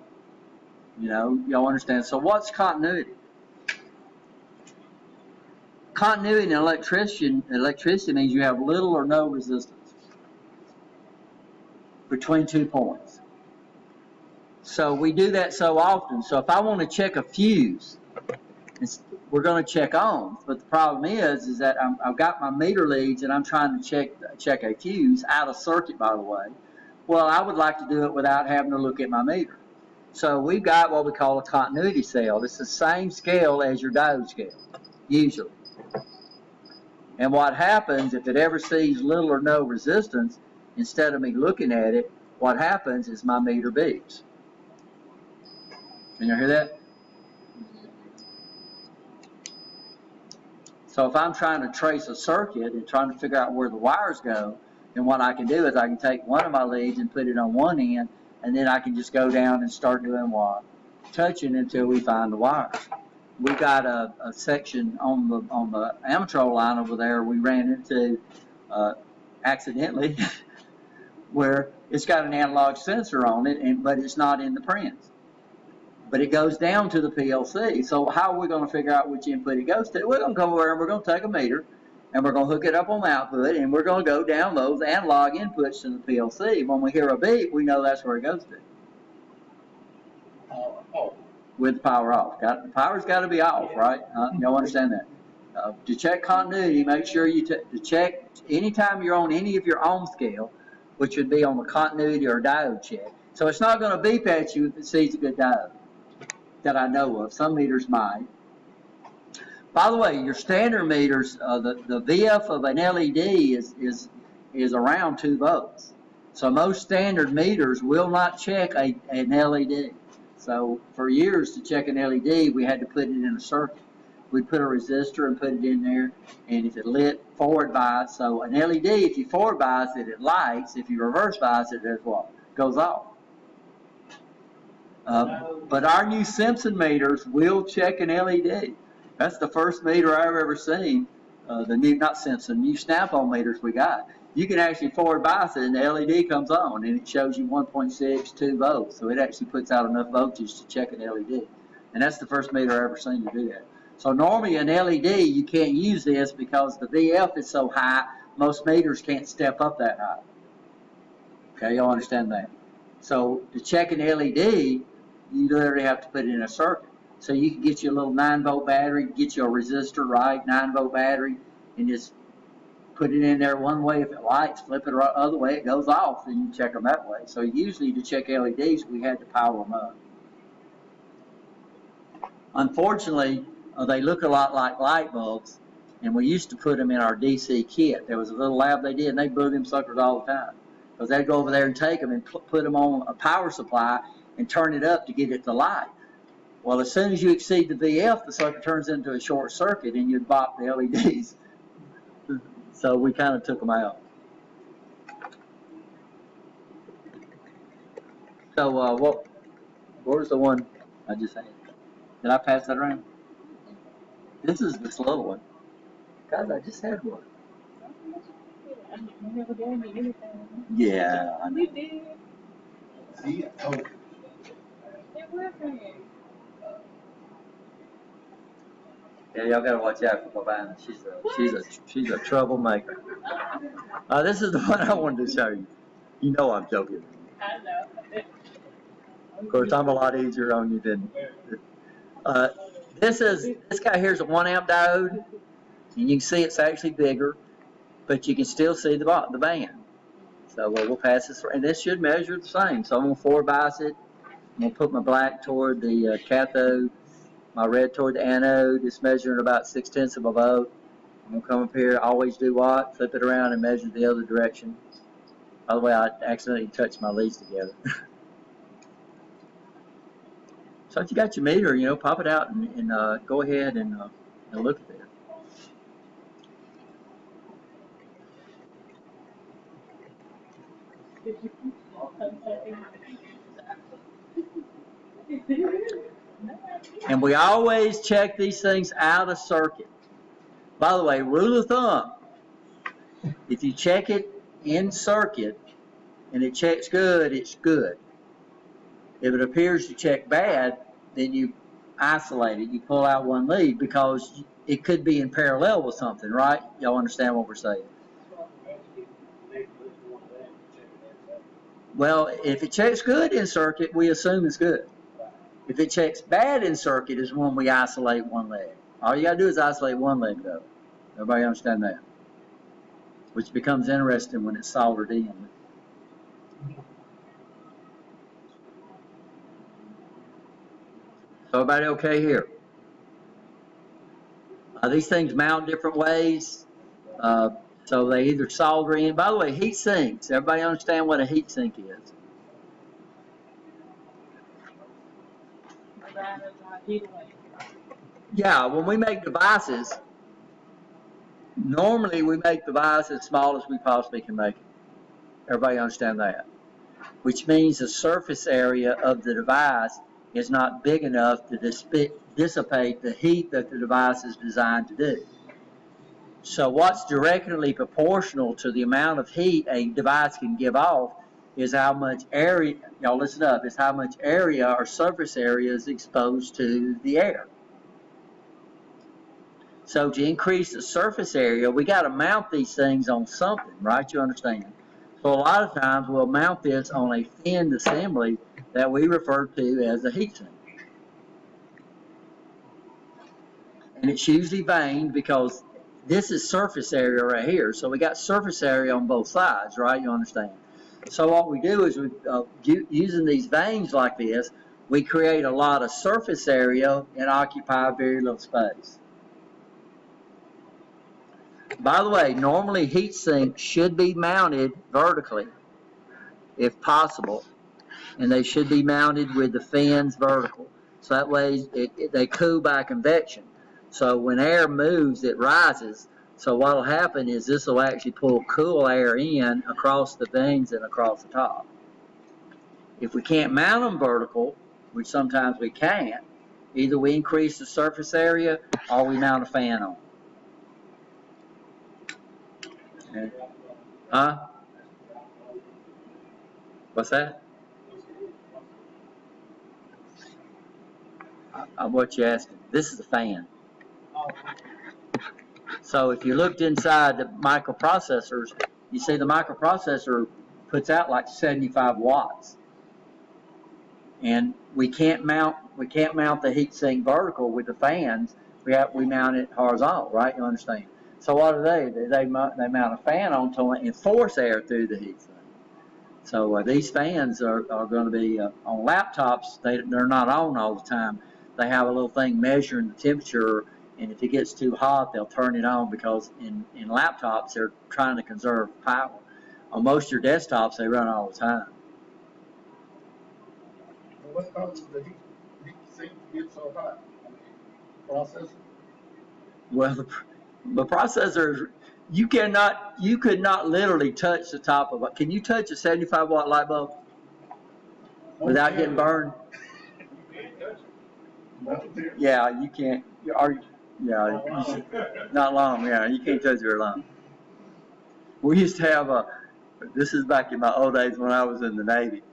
Y'all understand. So what's continuity? Continuity in electricity means you have little or no resistance between 2 points. So we do that so often. So if I want to check a fuse, we're going to check ohms. But the problem is that I've got my meter leads and I'm trying to check a fuse out of circuit, by the way. Well, I would like to do it without having to look at my meter. So we've got what we call a continuity cell. It's the same scale as your diode scale, usually. And what happens, if it ever sees little or no resistance, instead of me looking at it, what happens is my meter beeps. Can you hear that? So if I'm trying to trace a circuit and trying to figure out where the wires go, then what I can do is I can take one of my leads and put it on one end, and then I can just go down and start doing what? Touching until we find the wires. We got a section on the Amatrol line over there we ran into accidentally where it's got an analog sensor on it, but it's not in the prints. But it goes down to the PLC. So how are we going to figure out which input it goes to? We're going to come over and we're going to take a meter and we're going to hook it up on the output and we're going to go down those analog inputs to the PLC. When we hear a beep, we know that's where it goes to. With the power off. The power's got to be off, right? Y'all understand that? To check continuity, make sure you to check anytime you're on any of your ohm scale, which would be on the continuity or diode check. So it's not going to beep at you if it sees a good diode that I know of. Some meters might. By the way, your standard meters, the VF of an LED is around 2 volts. So most standard meters will not check an LED. So for years to check an LED, we had to put it in a circuit. We'd put a resistor and put it in there, and if it lit, forward bias. So an LED, if you forward bias it, it lights. If you reverse bias it, it what? Goes off. But our new Simpson meters will check an LED. That's the first meter I've ever seen. The new, not Simpson, new Snap-on meters we got. You can actually forward bias it and the LED comes on and it shows you 1.62 volts. So it actually puts out enough voltage to check an LED. And that's the first meter I've ever seen to do that. So normally an LED, you can't use this because the VF is so high, most meters can't step up that high. Okay, y'all understand that? So to check an LED, you literally have to put it in a circuit. So you can get you a little 9-volt battery, get you a resistor, right, 9-volt battery, and just put it in there one way. If it lights, flip it the other way, it goes off, and you check them that way. So usually to check LEDs, we had to power them up. Unfortunately, they look a lot like light bulbs, and we used to put them in our DC kit. There was a little lab they did, and they blew them suckers all the time. Because they'd go over there and take them and put them on a power supply and turn it up to get it to light. Well, as soon as you exceed the VF, the sucker turns into a short circuit and you'd bop the LEDs. So we kind of took them out. So where's the one I just had? Did I pass that around? This is this little one. Guys, I just had one. You never gave me anything. Yeah, I know. You did. See, I told you. It wasn't. Yeah, y'all gotta watch out for Bobina. She's a troublemaker. This is the one I wanted to show you. You know I'm joking. I know. Of course, I'm a lot easier on you than. This guy here is a 1 amp diode, and you can see it's actually bigger, but you can still see the band. So we'll pass this, and this should measure the same. So I'm gonna forward bias it. I'm gonna put my black toward the cathode, my red toward the anode. It's measuring about 0.6 of a volt. I'm gonna come up here. Always do what? Flip it around and measure the other direction. By the way, I accidentally touched my leads together. So if you got your meter, pop it out and go ahead and look at it. And we always check these things out of circuit. By the way, rule of thumb, if you check it in circuit and it checks good, it's good. If it appears to check bad, then you isolate it. You pull out one lead because it could be in parallel with something, right? Y'all understand what we're saying? Well, if it checks good in circuit, we assume it's good. If it checks bad in circuit is when we isolate one leg. All you got to do is isolate one leg though. Everybody understand that? Which becomes interesting when it's soldered in. So everybody okay here? These things mount different ways. So they either solder in. By the way, heat sinks. Everybody understand what a heat sink is? Yeah, when we make devices, normally we make the device as small as we possibly can make it. Everybody understand that? Which means the surface area of the device is not big enough to dissipate the heat that the device is designed to do. So what's directly proportional to the amount of heat a device can give off is how much area, y'all listen up, is how much area or surface area is exposed to the air. So to increase the surface area, we got to mount these things on something, right? You understand? So a lot of times we'll mount this on a thin assembly that we refer to as a heat sink. And it's usually vaned because this is surface area right here. So we got surface area on both sides, right? You understand? So what we do is we, using these vanes like this, we create a lot of surface area and occupy very little space. By the way, normally heat sinks should be mounted vertically, if possible, and they should be mounted with the fins vertical. So that way they cool by convection. So when air moves, it rises. So what will happen is this will actually pull cool air in across the vanes and across the top. If we can't mount them vertical, which sometimes we can't, either we increase the surface area or we mount a fan on. Okay. Huh? What's that? What you asking? This is a fan. So if you looked inside the microprocessors, you see the microprocessor puts out like 75 watts. And we can't mount the heat sink vertical with the fans. We mount it horizontal, right? You understand? So what do? They mount a fan onto it and force air through the heat sink. So these fans are going to be on laptops. They're not on all the time. They have a little thing measuring the temperature, and if it gets too hot, they'll turn it on because in laptops they're trying to conserve power. On most of your desktops, they run all the time. What causes the heat sink to get so hot? Processor? Well, the processor, you could not literally touch the top of it. Can you touch a 75 watt light bulb without getting burned? Yeah, you can't. Yeah, not long. Yeah, you can't touch it very long. We used to have this is back in my old days when I was in the Navy.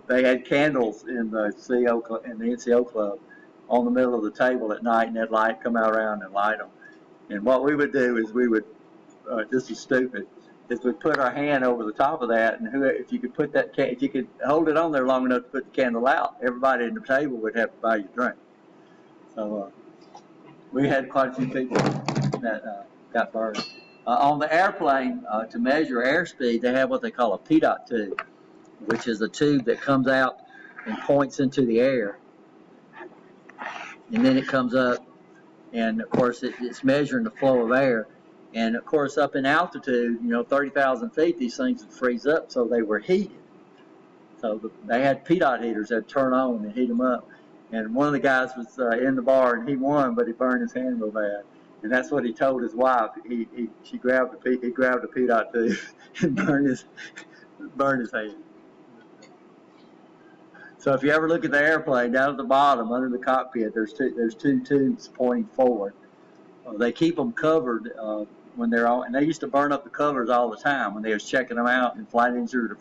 They had candles in the NCO club on the middle of the table at night, and they'd come out around and light them. And what we would do is this is stupid, is we'd put our hand over the top of that, and if you could hold it on there long enough to put the candle out, everybody at the table would have to buy you a drink. So we had quite a few people that got burned. On the airplane, to measure airspeed, they have what they call a PDOT tube, which is a tube that comes out and points into the air. And then it comes up, and of course it's measuring the flow of air. And of course up in altitude, 30,000 feet, these things would freeze up, so they were heated. So they had PDOT heaters that turn on and heat them up. And one of the guys was in the bar, and he won, but he burned his hand real bad. And that's what he told his wife. He grabbed the PDOT tube and burned his hand. So if you ever look at the airplane, down at the bottom under the cockpit, there's two tubes pointing forward. They keep them covered when they're on, and they used to burn up the covers all the time when they was checking them out, and flight engineers would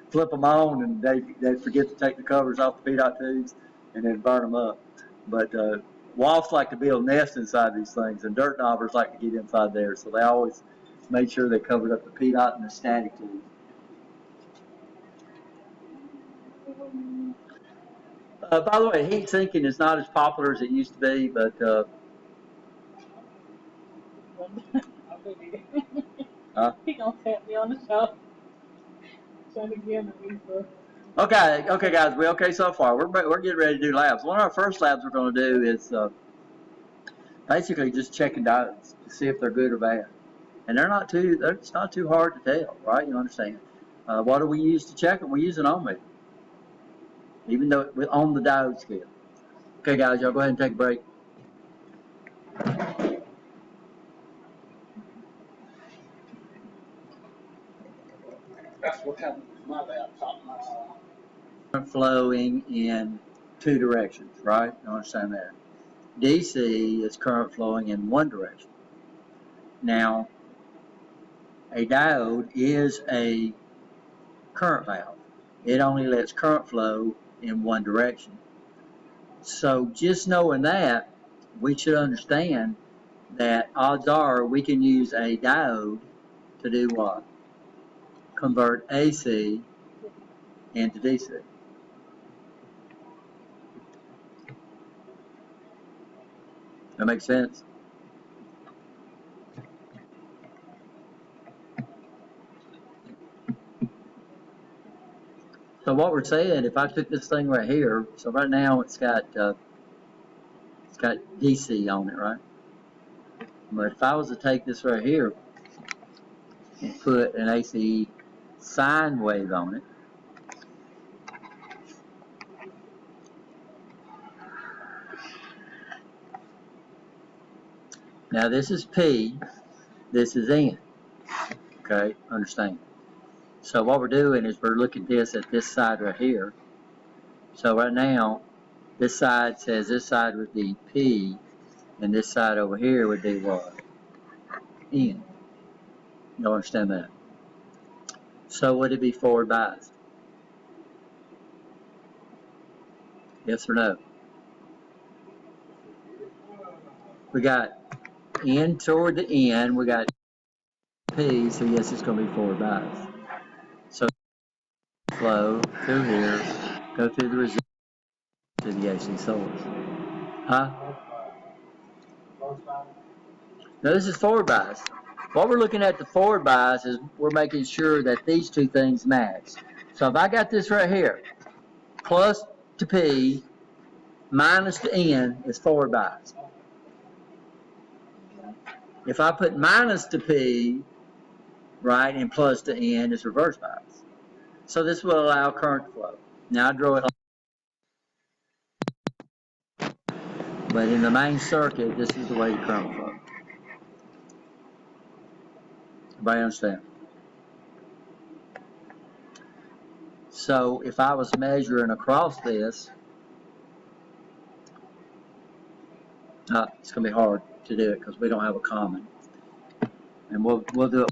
flip them on, and they'd forget to take the covers off the PDOT tubes, and then burn them up. But wasps like to build nests inside these things, and dirt daubers like to get inside there, so they always made sure they covered up the PDOT and the static tubes. By the way, heat sinking is not as popular as it used to be, but I'll do it. Huh? He gonna tap me on the shoulder. Trying to give me for. Okay, guys, we okay so far. We're getting ready to do labs. One of our first labs we're going to do is basically just checking diodes to see if they're good or bad. And it's not too hard to tell, right? You understand? What do we use to check them? We use an ohm meter, even though we're on the diode scale. Okay, guys, y'all go ahead and take a break. That's what happened with my laptop. Flowing in two directions, right? You understand that? DC is current flowing in one direction. Now, a diode is a current valve. It only lets current flow in one direction. So just knowing that, we should understand that odds are we can use a diode to do what? Convert AC into DC. That makes sense? So what we're saying, if I took this thing right here, so right now it's got DC on it, right? But if I was to take this right here and put an AC sine wave on it, now this is P, this is N, okay, understand? So what we're doing is we're looking at this side right here. So right now, this side says this side would be P, and this side over here would be what? N. You understand that? So would it be forward biased? Yes or no? We got N toward the N, we got P, so yes, it's going to be forward biased. So flow through here, go through the resistor to the AC source. Huh? No, this is forward bias. What we're looking at the forward bias is we're making sure that these two things match. So if I got this right here, plus to P, minus to N is forward bias. If I put minus to P, right, and plus to N is reverse bias. So this will allow current flow. Now I draw it like, but in the main circuit, this is the way the current flows. Everybody understand? So if I was measuring across this, it's going to be hard to do it because we don't have a common. And we'll do it.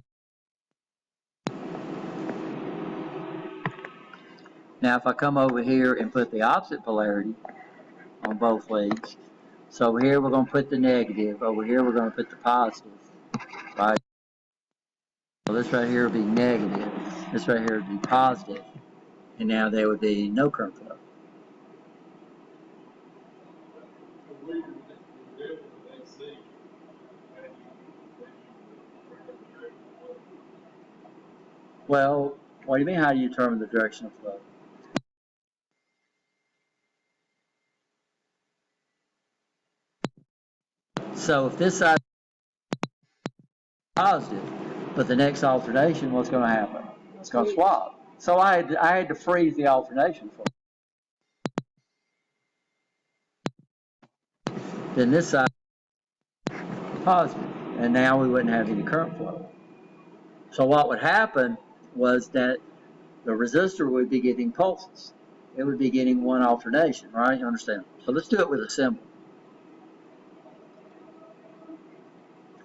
Now if I come over here and put the opposite polarity on both leads, so over here we're going to put the negative, over here we're going to put the positive, right? So this right here would be negative, this right here would be positive, and now there would be no current flow. Well, what do you mean, how do you determine the direction of flow? So if this side is positive, but the next alternation, what's going to happen? It's going to swap. So I had to freeze the alternation for it. Then this side is positive, and now we wouldn't have any current flow. So what would happen was that the resistor would be getting pulses. It would be getting one alternation, right? You understand? So let's do it with a symbol.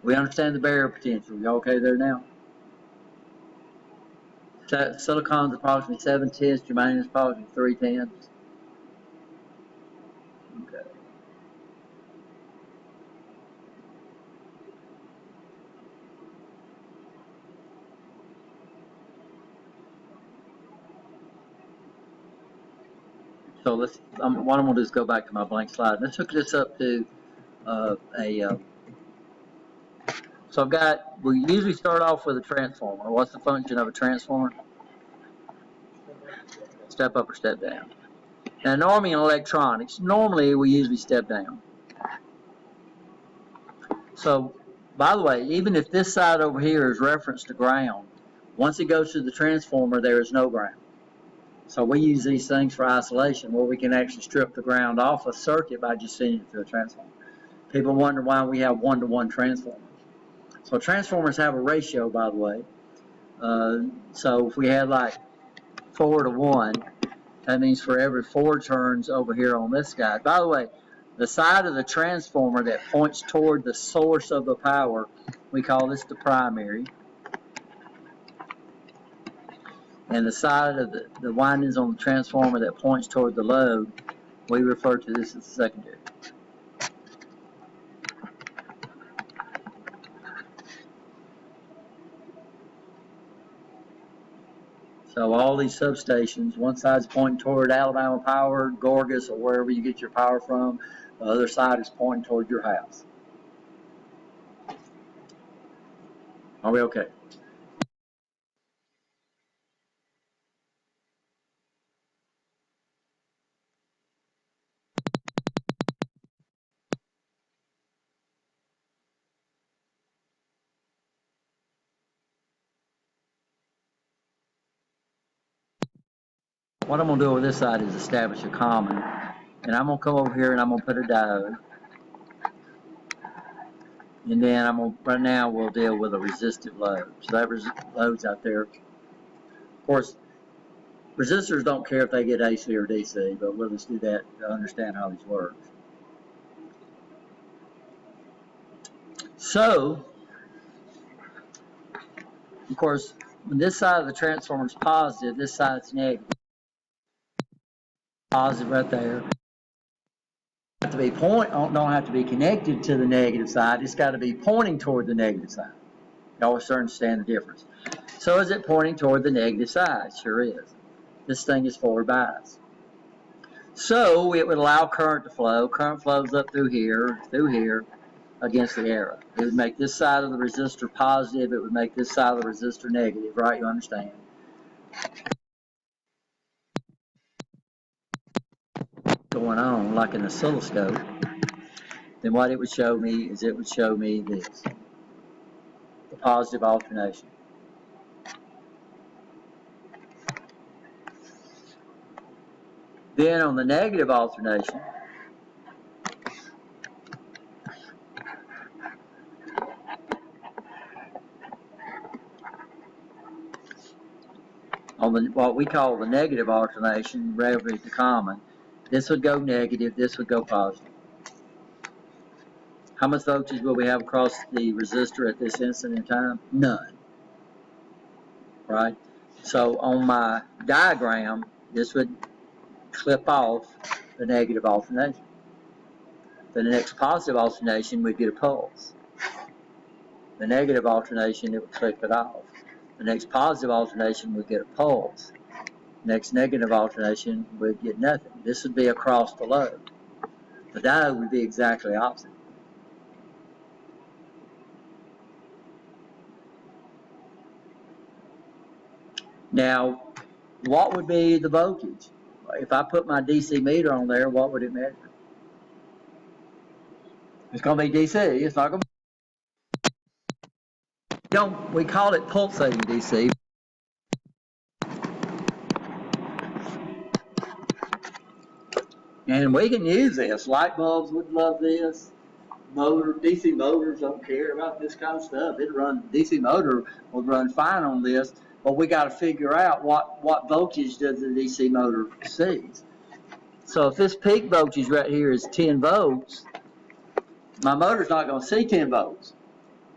We understand the barrier potential. You okay there now? Silicon's approximately 7/10, germanium is approximately 3/10. Okay. So let's. What I'm going to do is go back to my blank slide. Let's hook this up to a So we usually start off with a transformer. What's the function of a transformer? Step up or step down. Now normally in electronics, we usually step down. So, by the way, even if this side over here is referenced to ground, once it goes to the transformer, there is no ground. So we use these things for isolation, where we can actually strip the ground off a circuit by just sending it to a transformer. People wonder why we have one-to-one transformers. So transformers have a ratio, by the way. So if we had like 4 to 1, that means for every 4 turns over here on this guy. By the way, the side of the transformer that points toward the source of the power, we call this the primary. And the side of the windings on the transformer that points toward the load, we refer to this as the secondary. So all these substations, one side's pointing toward Alabama Power, Gorgas, or wherever you get your power from. The other side is pointing toward your house. Are we okay? What I'm going to do with this side is establish a common. And I'm going to come over here and I'm going to put a diode. And then right now we'll deal with a resistive load. So that load's out there. Of course, resistors don't care if they get AC or DC, but we'll just do that to understand how these work. So, of course, when this side of the transformer is positive, this side's negative. Positive right there. Don't have to be connected to the negative side. It's got to be pointing toward the negative side. You always start to understand the difference. So is it pointing toward the negative side? Sure is. This thing is forward biased. So it would allow current to flow. Current flows up through here, against the arrow. It would make this side of the resistor positive. It would make this side of the resistor negative, right? You understand? Going on like an oscilloscope. Then what it would show me is it would show me this, the positive alternation. Then on the negative alternation, on what we call the negative alternation, relative to common, this would go negative, this would go positive. How much voltage will we have across the resistor at this instant in time? None. Right? So on my diagram, this would clip off the negative alternation. Then the next positive alternation, we'd get a pulse. The negative alternation, it would clip it off. The next positive alternation, we'd get a pulse. Next negative alternation, we'd get nothing. This would be across the load. The diode would be exactly opposite. Now, what would be the voltage? If I put my DC meter on there, what would it measure? It's going to be DC. It's not going to be... we call it pulsating DC. And we can use this. Light bulbs would love this. DC motors don't care about this kind of stuff. DC motor will run fine on this, but we got to figure out what voltage does the DC motor sees. So if this peak voltage right here is 10 volts, my motor's not going to see 10 volts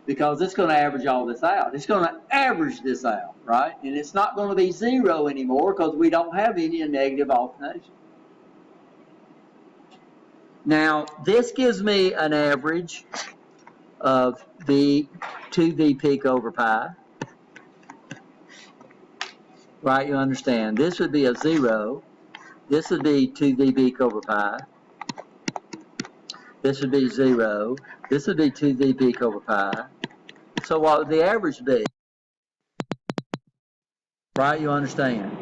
because it's going to average all this out. It's going to average this out, right? And it's not going to be zero anymore because we don't have any negative alternation. Now, this gives me an average of 2V peak over pi. Right, you understand. This would be a 0. This would be 2V peak over pi. This would be 0. This would be 2V peak over pi. So what would the average be? Right, you understand?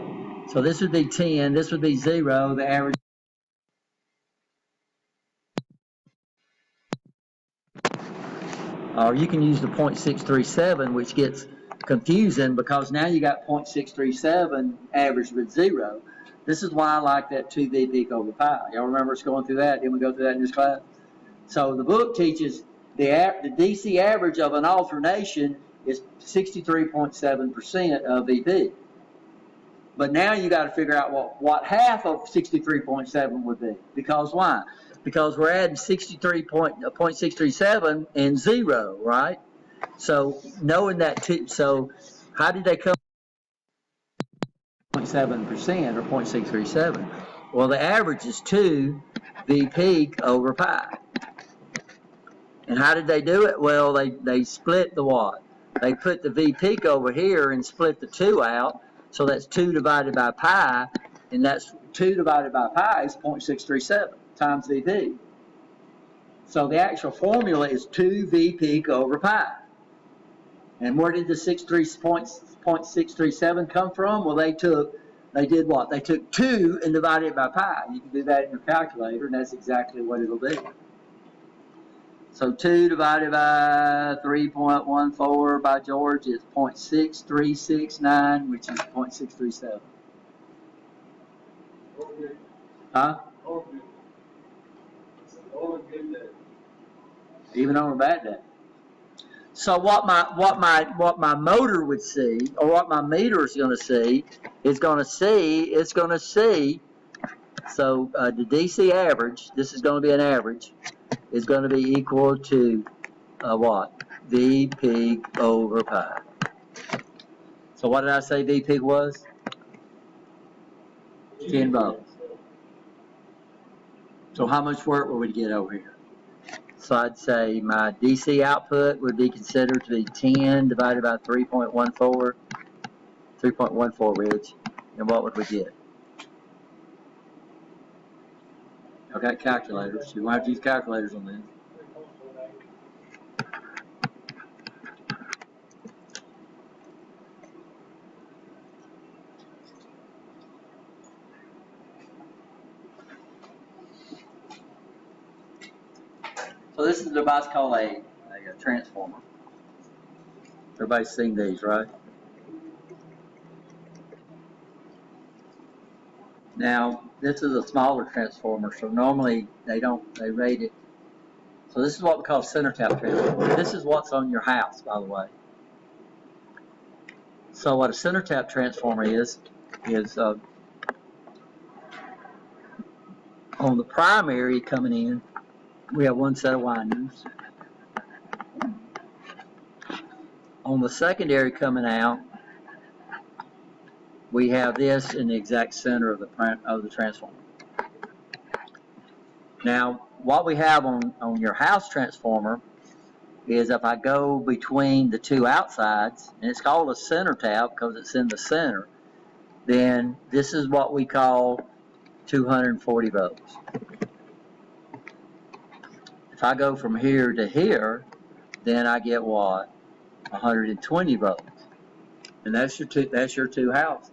So this would be 10, this would be 0, the average. Or you can use the 0.637, which gets confusing because now you got 0.637 averaged with 0. This is why I like that 2V peak over pi. Y'all remember us going through that? Didn't we go through that in this class? So the book teaches the DC average of an alternation is 63.7% of VP. But now you got to figure out what half of 63.7 would be. Because why? Because we're adding 0.637 and 0, right? So knowing that, so how did they come 0.7% or 0.637? Well, the average is 2 V peak over pi. And how did they do it? Well, they split the what? They put the V peak over here and split the 2 out. So that's 2 divided by pi, and that's 2 divided by pi is 0.637 times VP. So the actual formula is 2 V peak over pi. And where did the 0.637 come from? Well, they did what? They took 2 and divided it by pi. You can do that in your calculator, and that's exactly what it'll be. So 2 divided by 3.14 by George is 0.6369, which is 0.637. Huh? Even on a bad day. So what my motor would see, or what my meter is going to see, it's going to see. So the DC average, this is going to be an average, is going to be equal to what? V peak over pi. So what did I say V peak was? 10 volts. So how much work would we get over here? So I'd say my DC output would be considered to be 10 divided by 3.14, Rich. And what would we get? I've got calculators. You won't have to use calculators on this. So this is a device called a transformer. Everybody's seen these, right? Now, this is a smaller transformer, so normally they rate it. So this is what we call center tap transformer. This is what's on your house, by the way. So what a center tap transformer is on the primary coming in, we have one set of windings. On the secondary coming out, we have this in the exact center of the transformer. Now, what we have on your house transformer is if I go between the two outsides, and it's called a center tap because it's in the center, then this is what we call 240 volts. If I go from here to here, then I get what? 120 volts. And that's your two houses.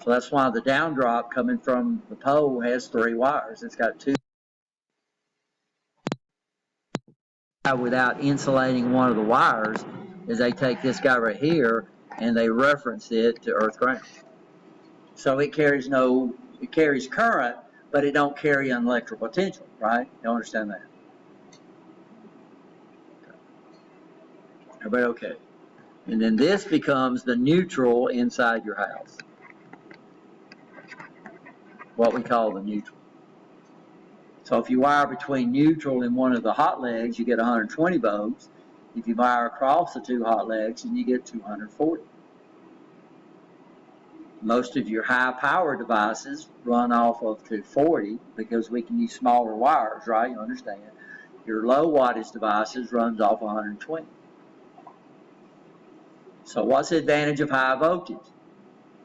So that's why the down drop coming from the pole has 3 wires. It's got 2. Without insulating one of the wires is they take this guy right here and they reference it to earth ground. So it carries current, but it don't carry an electrical potential, right? You understand that? Everybody okay? And then this becomes the neutral inside your house. What we call the neutral. So if you wire between neutral and one of the hot legs, you get 120 volts. If you wire across the 2 hot legs, then you get 240. Most of your high power devices run off of 240 because we can use smaller wires, right? You understand. Your low wattage devices runs off 120. So what's the advantage of high voltage?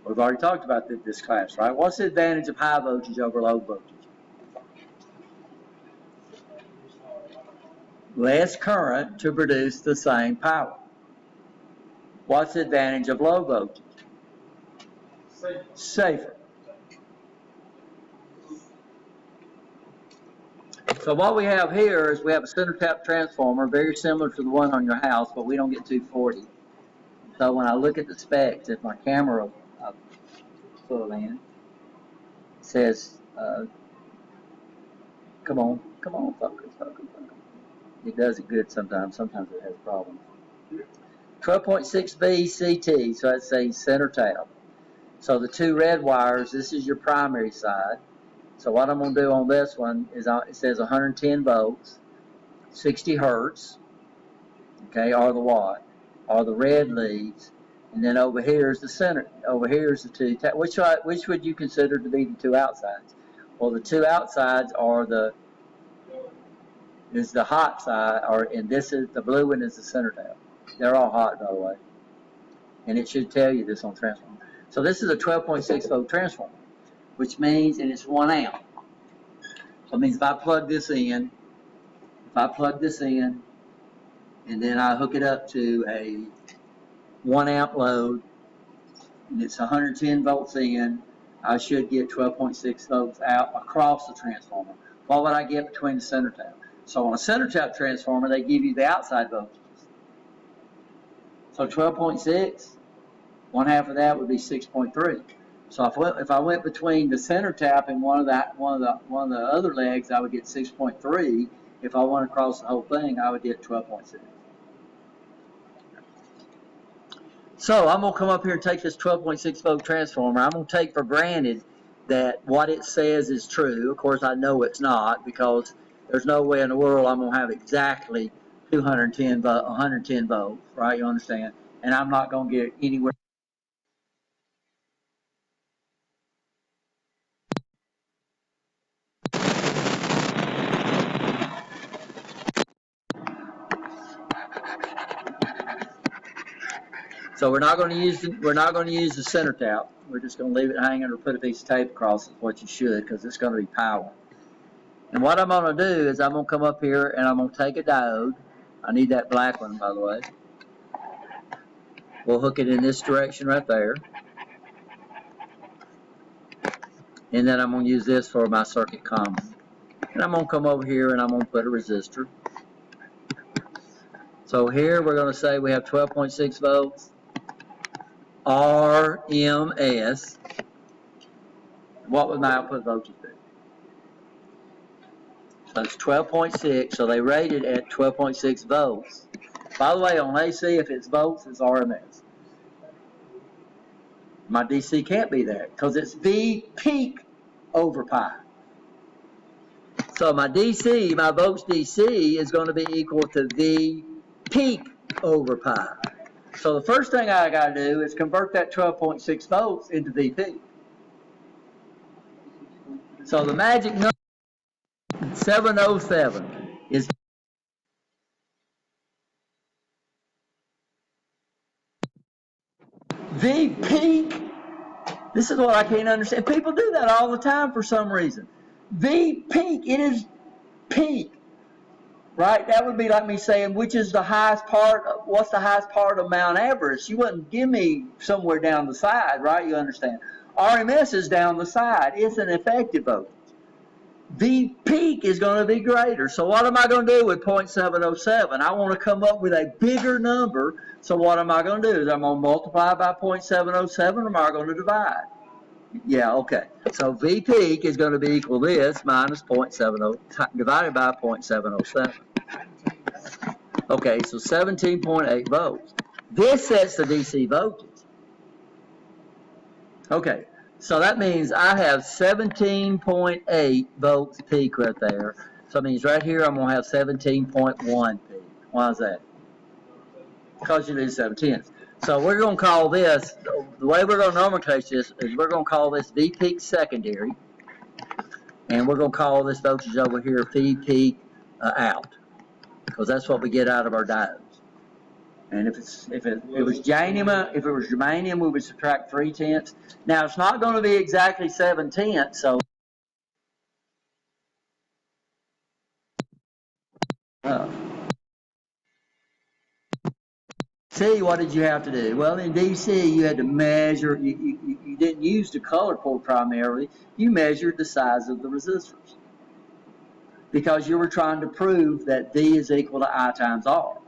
We've already talked about this class, right? What's the advantage of high voltage over low voltage? Less current to produce the same power. What's the advantage of low voltage? Safer. So what we have here is we have a center tap transformer, very similar to the one on your house, but we don't get 240. So when I look at the specs, if my camera full in, it says, come on, focus. It does it good sometimes it has problems. 12.6 VCT, so that's a center tap. So the two red wires, this is your primary side. So what I'm going to do on this one is it says 110 volts, 60 hertz, okay, or the watt, or the red leads, and then over here is the center. Over here is the two. Which would you consider to be the two outsides? Well, the two outsides are the hot side, and this is the blue one is the center tap. They're all hot, by the way, and it should tell you this on transformer. So this is a 12.6 volt transformer, which means, and it's 1 amp. So it means if I plug this in, and then I hook it up to a 1 amp load, and it's 110 volts in, I should get 12.6 volts out across the transformer. What would I get between the center tap? So on a center tap transformer, they give you the outside voltages. So 12.6, one half of that would be 6.3. So if I went between the center tap and one of the other legs, I would get 6.3. If I went across the whole thing, I would get 12.6. So I'm going to come up here and take this 12.6 volt transformer. I'm going to take for granted that what it says is true. Of course, I know it's not, because there's no way in the world I'm going to have exactly 110 volts, right? You understand? And I'm not going to get anywhere. So we're not going to use the center tap. We're just going to leave it hanging or put a piece of tape across it, what you should, because it's going to be power. And what I'm going to do is I'm going to come up here and I'm going to take a diode. I need that black one, by the way. We'll hook it in this direction right there. And then I'm going to use this for my circuit common. And I'm going to come over here and I'm going to put a resistor. So here we're going to say we have 12.6 volts. RMS. What would my output voltage be? So it's 12.6, so they rated at 12.6 volts. By the way, on AC, if it's volts, it's RMS. My DC can't be that, because it's V peak over pi. So my DC, my volts DC, is going to be equal to V peak over pi. So the first thing I got to do is convert that 12.6 volts into V peak. So the magic number 707 is V peak. This is what I can't understand. People do that all the time for some reason. V peak, it is peak, right? That would be like me saying, which is the highest part, what's the highest part of Mount Everest? You wouldn't give me somewhere down the side, right? You understand. RMS is down the side. It's an effective voltage. V peak is going to be greater. So what am I going to do with 0.707? I want to come up with a bigger number. So what am I going to do? Is I'm going to multiply by 0.707, or am I going to divide? Yeah, okay. So V peak is going to be equal to this minus 0.70 divided by 0.707. Okay, so 17.8 volts. This sets the DC voltage. Okay, so that means I have 17.8 volts peak right there. So that means right here I'm going to have 17.1 peak. Why is that? Because you need 17. So we're going to call this, the way we're going to nomenclature this is we're going to call this V peak secondary. And we're going to call this voltage over here V peak out. Because that's what we get out of our diodes. And if it was germanium, we would subtract 3/10. Now it's not going to be exactly 7/10, so See, what did you have to do? Well, in DC, you had to measure, you didn't use the color code primarily, you measured the size of the resistors. Because you were trying to prove that V is equal to I times R.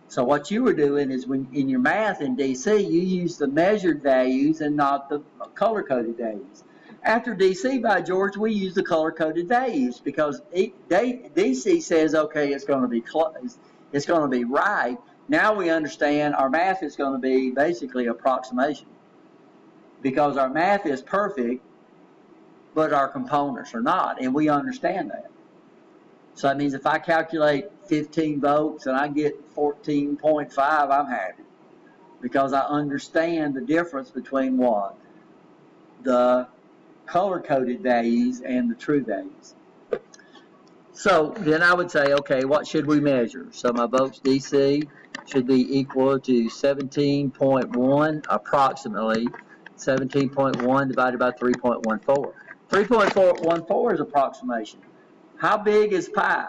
So what you were doing is when in your math in DC, you used the measured values and not the color-coded values. After DC, by George, we use the color-coded values because DC says, okay, it's going to be close, it's going to be right. Now we understand our math is going to be basically approximation because our math is perfect, but our components are not, and we understand that. So that means if I calculate 15 volts and I get 14.5, I'm happy because I understand the difference between what? The color-coded values and the true values. So then I would say, okay, what should we measure? So my volts DC should be equal to 17.1, approximately 17.1 divided by 3.14. 3.414 is approximation. How big is pi?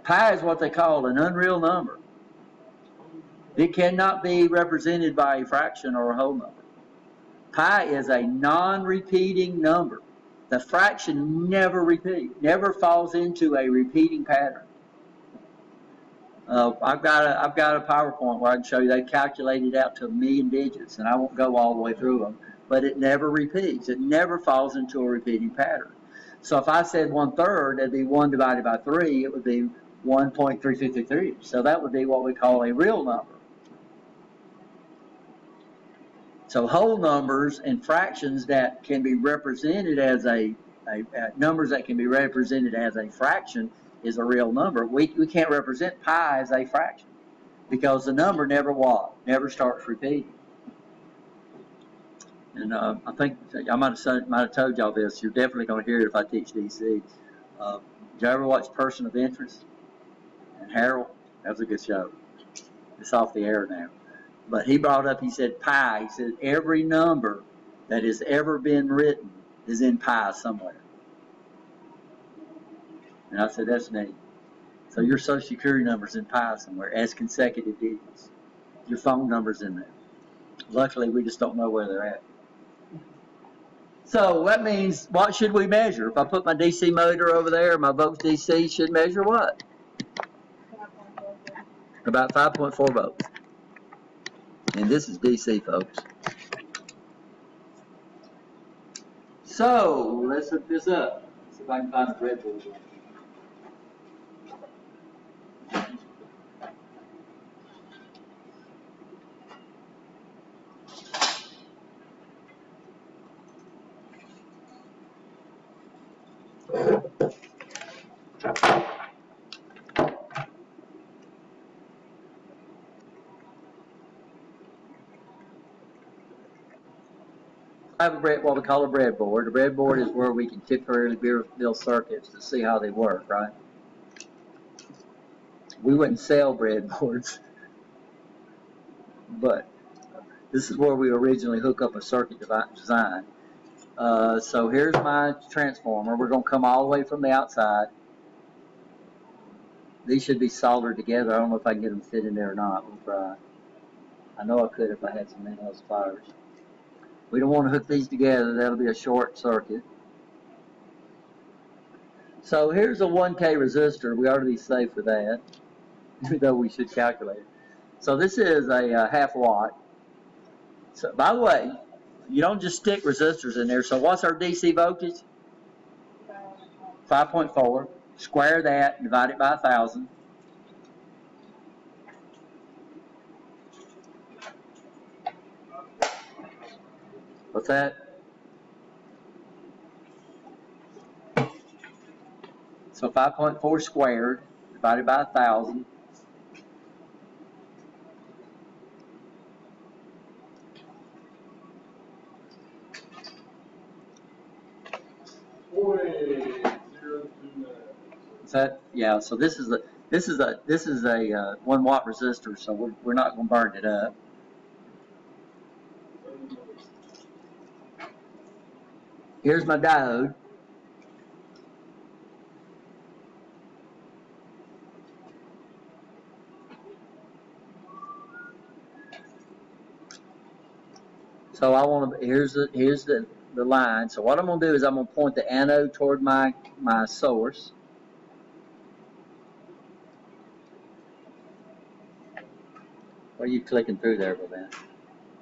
Pi is what they call an unreal number. It cannot be represented by a fraction or a whole number. Pi is a non-repeating number. The fraction never repeats, never falls into a repeating pattern. I've got a PowerPoint where I can show you they calculated out to 1,000,000 digits, and I won't go all the way through them, but it never repeats. It never falls into a repeating pattern. So if I said 1/3, that'd be 1 divided by 3. It would be 1.353. So that would be what we call a real number. So whole numbers and fractions that can be represented as numbers that can be represented as a fraction is a real number. We can't represent pi as a fraction because the number never starts repeating. And I think I might have told y'all this. You're definitely going to hear it if I teach DC. Did you ever watch Person of Interest and Harold? That was a good show. It's off the air now. But he brought up, he said pi. He said every number that has ever been written is in pi somewhere. And I said, that's neat. So your social security number's in pi somewhere as consecutive digits. Your phone number's in there. Luckily, we just don't know where they're at. So that means, what should we measure? If I put my DC motor over there, my volts DC should measure what? About 5.4 volts. And this is DC, folks. So let's hook this up. Let's see if I can find the breadboard. I have what we call a breadboard. A breadboard is where we can temporarily build circuits to see how they work, right? We wouldn't sell breadboards, but this is where we originally hook up a circuit design. So here's my transformer. We're going to come all the way from the outside. These should be soldered together. I don't know if I can get them to fit in there or not. We'll try. I know I could if I had some in-house pliers. We don't want to hook these together. That'll be a short circuit. So here's a 1K resistor. We ought to be safe with that, even though we should calculate it. So this is a half watt. So by the way, you don't just stick resistors in there. So what's our DC voltage? 5.4. Square that, divide it by 1,000. What's that? So 5.4 squared divided by 1,000. Is that, yeah? So this is a 1 watt resistor. So we're not going to burn it up. Here's my diode. So I want to, here's the line. So what I'm going to do is I'm going to point the anode toward my source. What are you clicking through there, Bobette?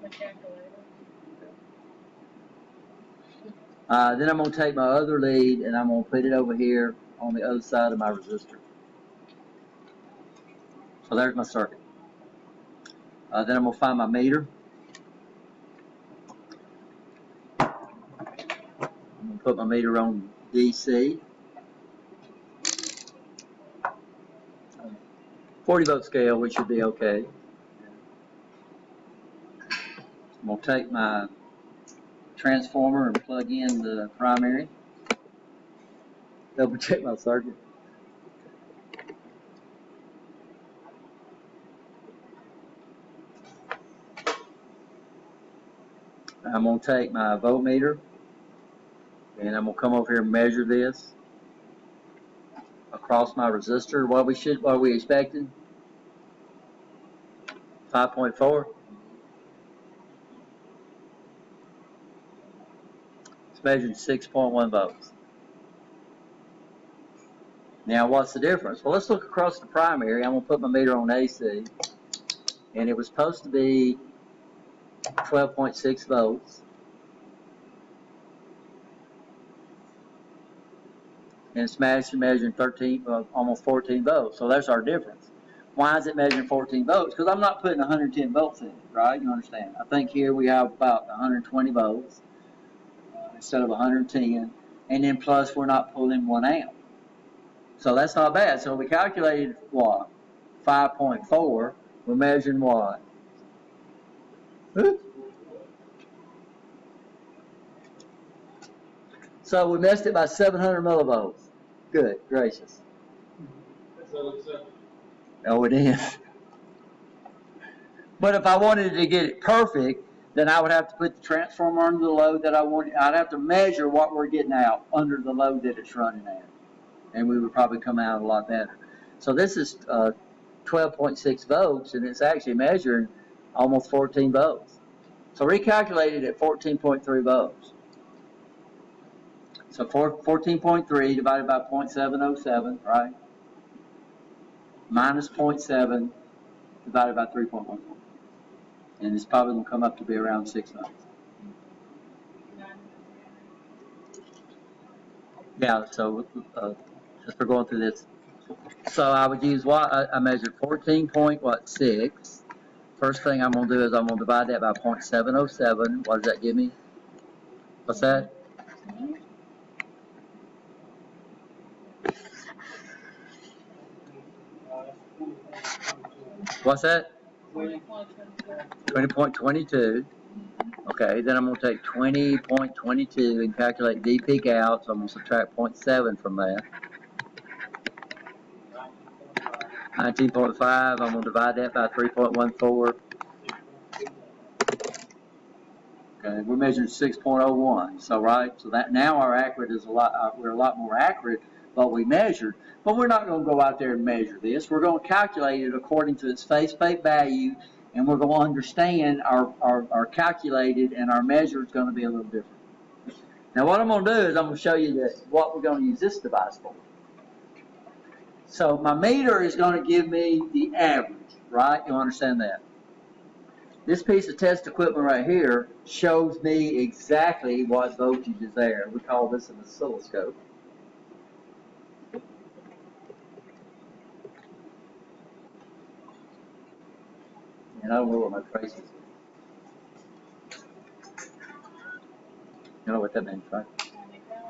The calculator. Then I'm going to take my other lead and I'm going to put it over here on the other side of my resistor. So there's my circuit. Then I'm going to find my meter. I'm going to put my meter on DC. 40 volt scale, which should be okay. I'm going to take my transformer and plug in the primary. Double check my circuit. I'm going to take my voltmeter and I'm going to come over here and measure this across my resistor. What are we expecting? 5.4. It's measuring 6.1 volts. Now what's the difference? Well, let's look across the primary. I'm going to put my meter on AC and it was supposed to be 12.6 volts. And it's measuring 13, almost 14 volts. So that's our difference. Why is it measuring 14 volts? Because I'm not putting 110 volts in it, right? You understand? I think here we have about 120 volts instead of 110. And then plus we're not pulling 1 amp. So that's not bad. So we calculated what? 5.4. We're measuring what? So we missed it by 700 millivolts. Good gracious. Oh, it is. But if I wanted to get it perfect, then I would have to put the transformer under the load that I want. I'd have to measure what we're getting out under the load that it's running at. And we would probably come out a lot better. So this is 12.6 volts, and it's actually measuring almost 14 volts. So recalculated at 14.3 volts. So 14.3 divided by 0.707, right? Minus 0.7 divided by 3.14. And it's probably going to come up to be around 6 volts. Yeah, so just for going through this. So I would use what? I measured 14.6. First thing I'm going to do is I'm going to divide that by 0.707. What does that give me? What's that? What's that? 20.22. Okay, then I'm going to take 20.22 and calculate D peak out, so I'm going to subtract 0.7 from that. 19.5, I'm going to divide that by 3.14. Okay, we're measuring 6.01. So right, so that now our accurate is we're a lot more accurate, but we measured. But we're not going to go out there and measure this. We're going to calculate it according to its faceplate value, and we're going to understand our calculated and our measure is going to be a little different. Now what I'm going to do is I'm going to show you what we're going to use this device for. So my meter is going to give me the average, right? You understand that? This piece of test equipment right here shows me exactly what voltage is there. We call this an oscilloscope. And I don't know what my trace is. You know what that means, right?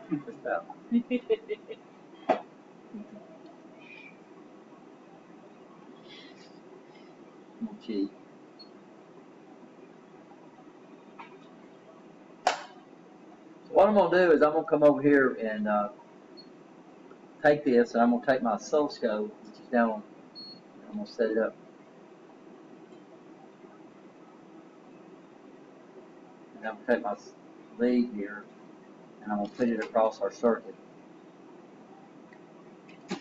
Just about. Gee. So what I'm going to do is I'm going to come over here and take this, and I'm going to take my oscilloscope, which is down on, I'm going to set it up. And I'm going to take my lead here, and I'm going to put it across our circuit. I'm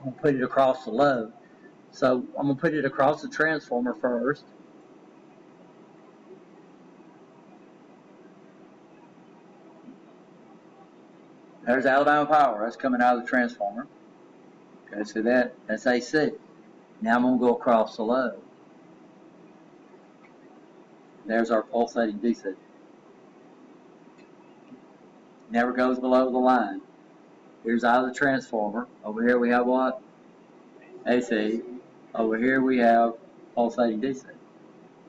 going to put it across the load. So I'm going to put it across the transformer first. There's Alabama Power. That's coming out of the transformer. Okay, so that's AC. Now I'm going to go across the load. There's our pulsating DC. Never goes below the line. Here's out of the transformer. Over here we have what? AC. Over here we have pulsating DC.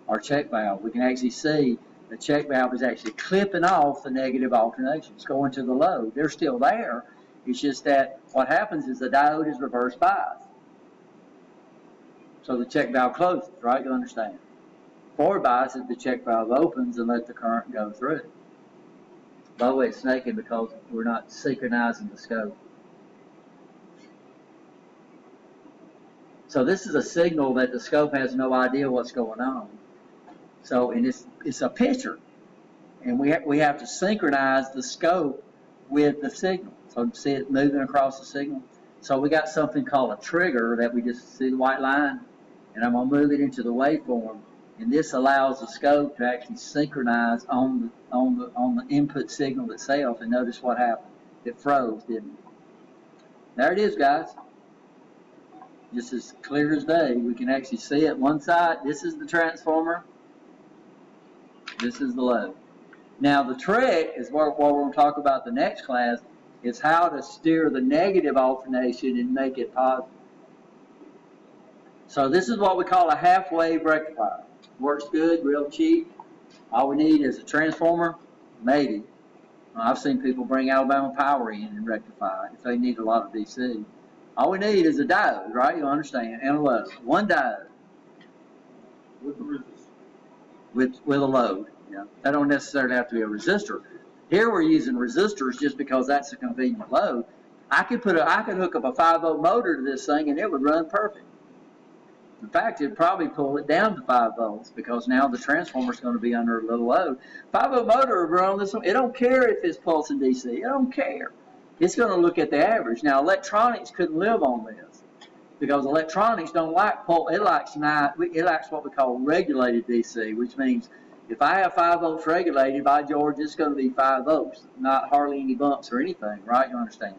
Our check valve. We can actually see the check valve is actually clipping off the negative alternations going to the load. They're still there. It's just that what happens is the diode is reverse biased. So the check valve closes, right? You understand. Forward bias is the check valve opens and let the current go through. By the way, it's snaking because we're not synchronizing the scope. So this is a signal that the scope has no idea what's going on. So, and it's a picture, and we have to synchronize the scope with the signal. So see it moving across the signal. So we got something called a trigger that we just see the white line, and I'm gonna move it into the waveform, and this allows the scope to actually synchronize on the input signal itself. And notice what happened. It froze, didn't it? There it is, guys. Just as clear as day. We can actually see it. One side, this is the transformer. This is the load. Now the trick is what we're going to talk about the next class is how to steer the negative alternation and make it positive. So this is what we call a half-wave rectifier. Works good, real cheap. All we need is a transformer, maybe. I've seen people bring Alabama Power in and rectify it if they need a lot of DC. All we need is a diode, right? You understand? And a load. One diode. With the resistance. With a load. Yeah. That don't necessarily have to be a resistor. Here we're using resistors just because that's a convenient load. I could hook up a 5-volt motor to this thing and it would run perfect. In fact, it'd probably pull it down to 5 volts because now the transformer's going to be under a little load. 5-volt motor would run on this one. It don't care if it's pulsing DC. It don't care. It's going to look at the average. Now, electronics couldn't live on this because electronics don't like pulse. It likes what we call regulated DC, which means if I have 5 volts regulated, by George, it's going to be 5 volts, not hardly any bumps or anything, right? You understand?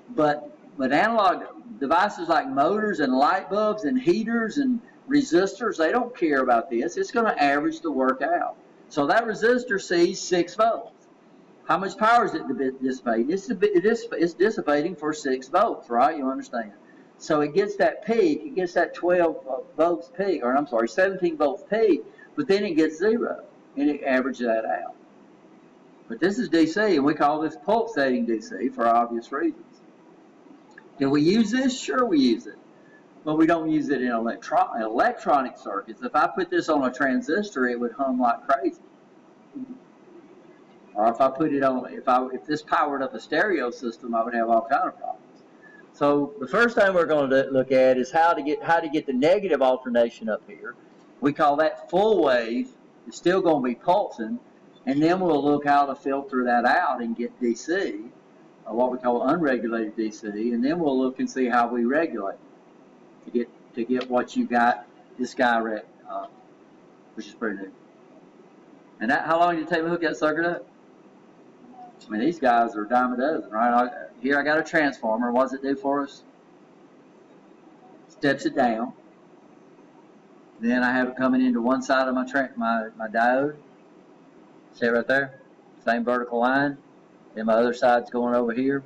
But analog devices like motors and light bulbs and heaters and resistors, they don't care about this. It's going to average the work out. So that resistor sees 6 volts. How much power is it dissipating? It's dissipating for 6 volts, right? You understand? So it gets that peak, it gets that 12 volts peak, or I'm sorry, 17 volts peak, but then it gets 0, and it averages that out. But this is DC, and we call this pulsating DC for obvious reasons. Do we use this? Sure we use it. But we don't use it in electronic circuits. If I put this on a transistor, it would hum like crazy. Or if I put it on, if this powered up a stereo system, I would have all kind of problems. So the first thing we're going to look at is how to get the negative alternation up here. We call that full wave. It's still going to be pulsing, and then we'll look how to filter that out and get DC, or what we call unregulated DC, and then we'll look and see how we regulate to get what you got this guy which is pretty new. And how long did it take me to hook that sucker up? I mean, these guys are a dime a dozen, right? Here I got a transformer. What does it do for us? Steps it down. Then I have it coming into one side of my diode. See it right there? Same vertical line. Then my other side's going over here.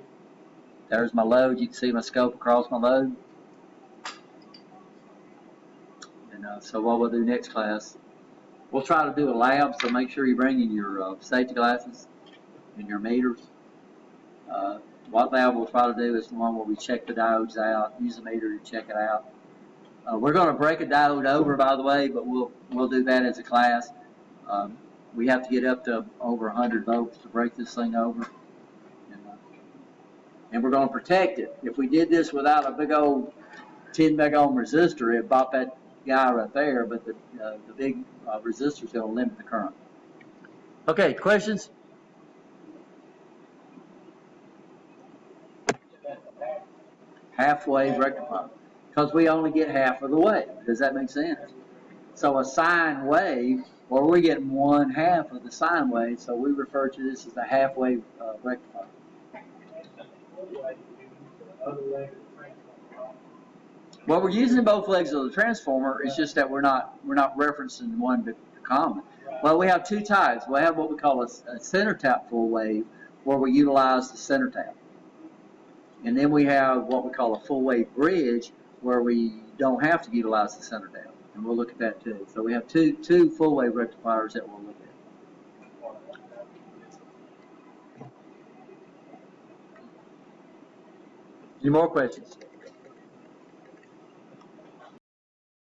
There's my load. You can see my scope across my load. And so what we'll do next class, we'll try to do a lab, so make sure you bring in your safety glasses and your meters. What lab we'll try to do is the one where we check the diodes out, use the meter to check it out. We're going to break a diode over, by the way, but we'll do that as a class. We have to get up to over 100 volts to break this thing over. And we're going to protect it. If we did this without a big old 10 meg ohm resistor, it'd bop that guy right there, but the big resistor is going to limit the current. Okay, questions? Half-wave rectifier, because we only get half of the wave. Does that make sense? So a sine wave, or we get 1/2 of the sine wave, so we refer to this as the half-wave rectifier. Well, we're using both legs of the transformer. It's just that we're not referencing one to common. Well, we have two types. We have what we call a center tap full wave, where we utilize the center tap, and then we have what we call a full wave bridge, where we don't have to utilize the center tap, and we'll look at that too. So we have two full wave rectifiers that we'll look at. Any more questions?